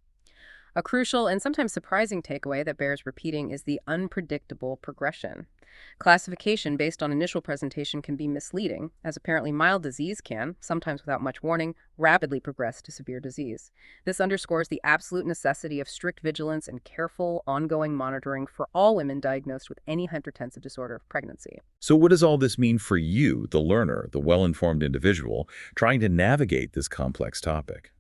A crucial and sometimes surprising takeaway that bears repeating is the unpredictable progression. Classification based on initial presentation can be misleading, as apparently mild disease can, sometimes without much warning, rapidly progress to severe disease. This underscores the absolute necessity of strict vigilance and careful, ongoing monitoring for all women diagnosed with any hypertensive disorder of pregnancy. So what does all this mean for you, the learner, the well-informed individual, trying to navigate this complex topic?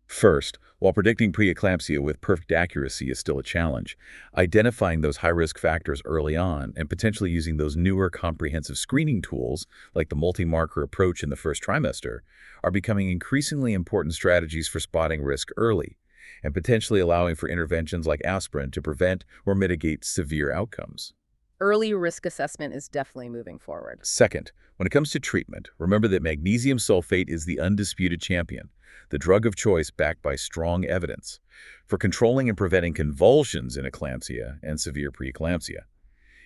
First, while predicting preeclampsia with perfect accuracy is still a challenge, identifying those high-risk factors early on and potentially using those newer comprehensive screening tools, like the multi-marker approach in the first trimester, are becoming increasingly important strategies for spotting risk early and potentially allowing for interventions like aspirin to prevent or mitigate severe outcomes. Early risk assessment is definitely moving forward. Second, when it comes to treatment, remember that magnesium sulfate is the undisputed champion, the drug of choice backed by strong evidence for controlling and preventing convulsions in eclampsia and severe preeclampsia.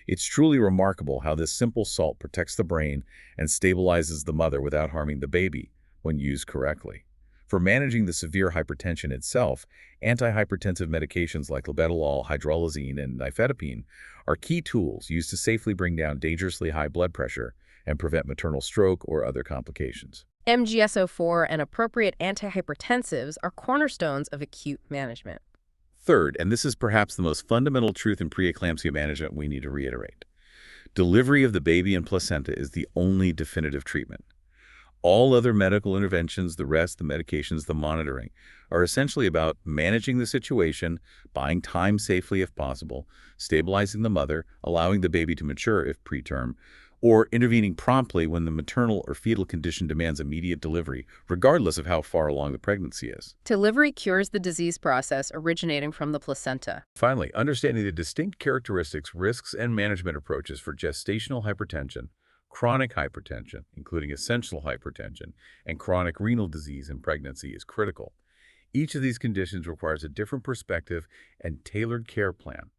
It's truly remarkable how this simple salt protects the brain and stabilizes the mother without harming the baby when used correctly. For managing the severe hypertension itself, antihypertensive medications like labetalol, hydralazine, and nifedipine are key tools used to safely bring down dangerously high blood pressure and prevent maternal stroke or other complications. MGSO4 and appropriate antihypertensives are cornerstones of acute management. Third, and this is perhaps the most fundamental truth in preeclampsia management we need to reiterate, delivery of the baby and placenta is the only definitive treatment. All other medical interventions, the rest, the medications, the monitoring, are essentially about managing the situation, buying time safely if possible, stabilizing the mother, allowing the baby to mature if preterm, or intervening promptly when the maternal or fetal condition demands immediate delivery, regardless of how far along the pregnancy is. Delivery cures the disease process originating from the placenta. Finally, understanding the distinct characteristics, risks, and management approaches for gestational hypertension, chronic hypertension, including essential hypertension, and chronic renal disease in pregnancy is critical. Each of these conditions requires a different perspective and tailored care plan.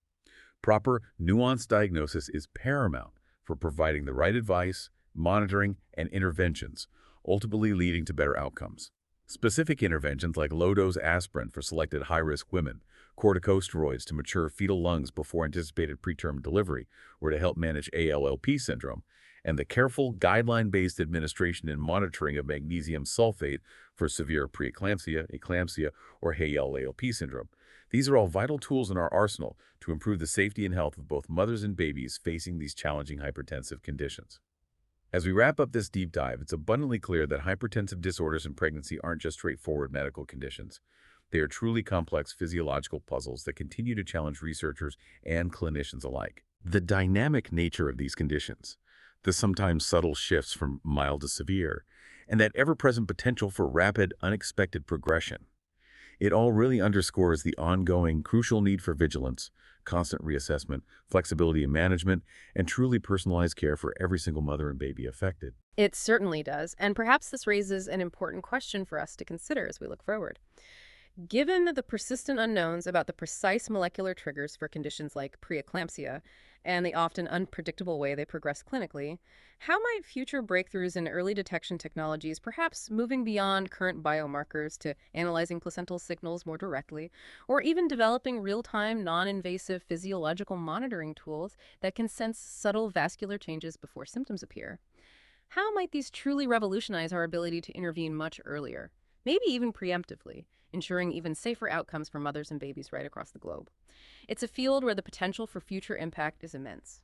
Proper, nuanced diagnosis is paramount for providing the right advice, monitoring, and interventions, ultimately leading to better outcomes. Specific interventions like low-dose aspirin for selected high-risk women, corticosteroids to mature fetal lungs before anticipated preterm delivery or to help manage HELLP syndrome, and the careful, guideline-based administration and monitoring of magnesium sulfate for severe preeclampsia, eclampsia, or HELLP syndrome. These are all vital tools in our arsenal to improve the safety and health of both mothers and babies facing these challenging hypertensive conditions. As we wrap up this deep dive, it's abundantly clear that hypertensive disorders in pregnancy aren't just straightforward medical conditions. They are truly complex physiological puzzles that continue to challenge researchers and clinicians alike. The dynamic nature of these conditions, the sometimes subtle shifts from mild to severe, and that ever-present potential for rapid, unexpected progression. It all really underscores the ongoing, crucial need for vigilance, constant reassessment, flexibility in management, and truly personalized care for every single mother and baby affected. It certainly does, and perhaps this raises an important question for us to consider as we look forward. Given the persistent unknowns about the precise molecular triggers for conditions like preeclampsia and the often unpredictable way they progress clinically, how might future breakthroughs in early detection technologies, perhaps moving beyond current biomarkers to analyzing placental signals more directly, or even developing real-time, non-invasive physiological monitoring tools that can sense subtle vascular changes before symptoms appear? How might these truly revolutionize our ability to intervene much earlier, maybe even preemptively, ensuring even safer outcomes for mothers and babies right across the globe? It's a field where the potential for future impact is immense.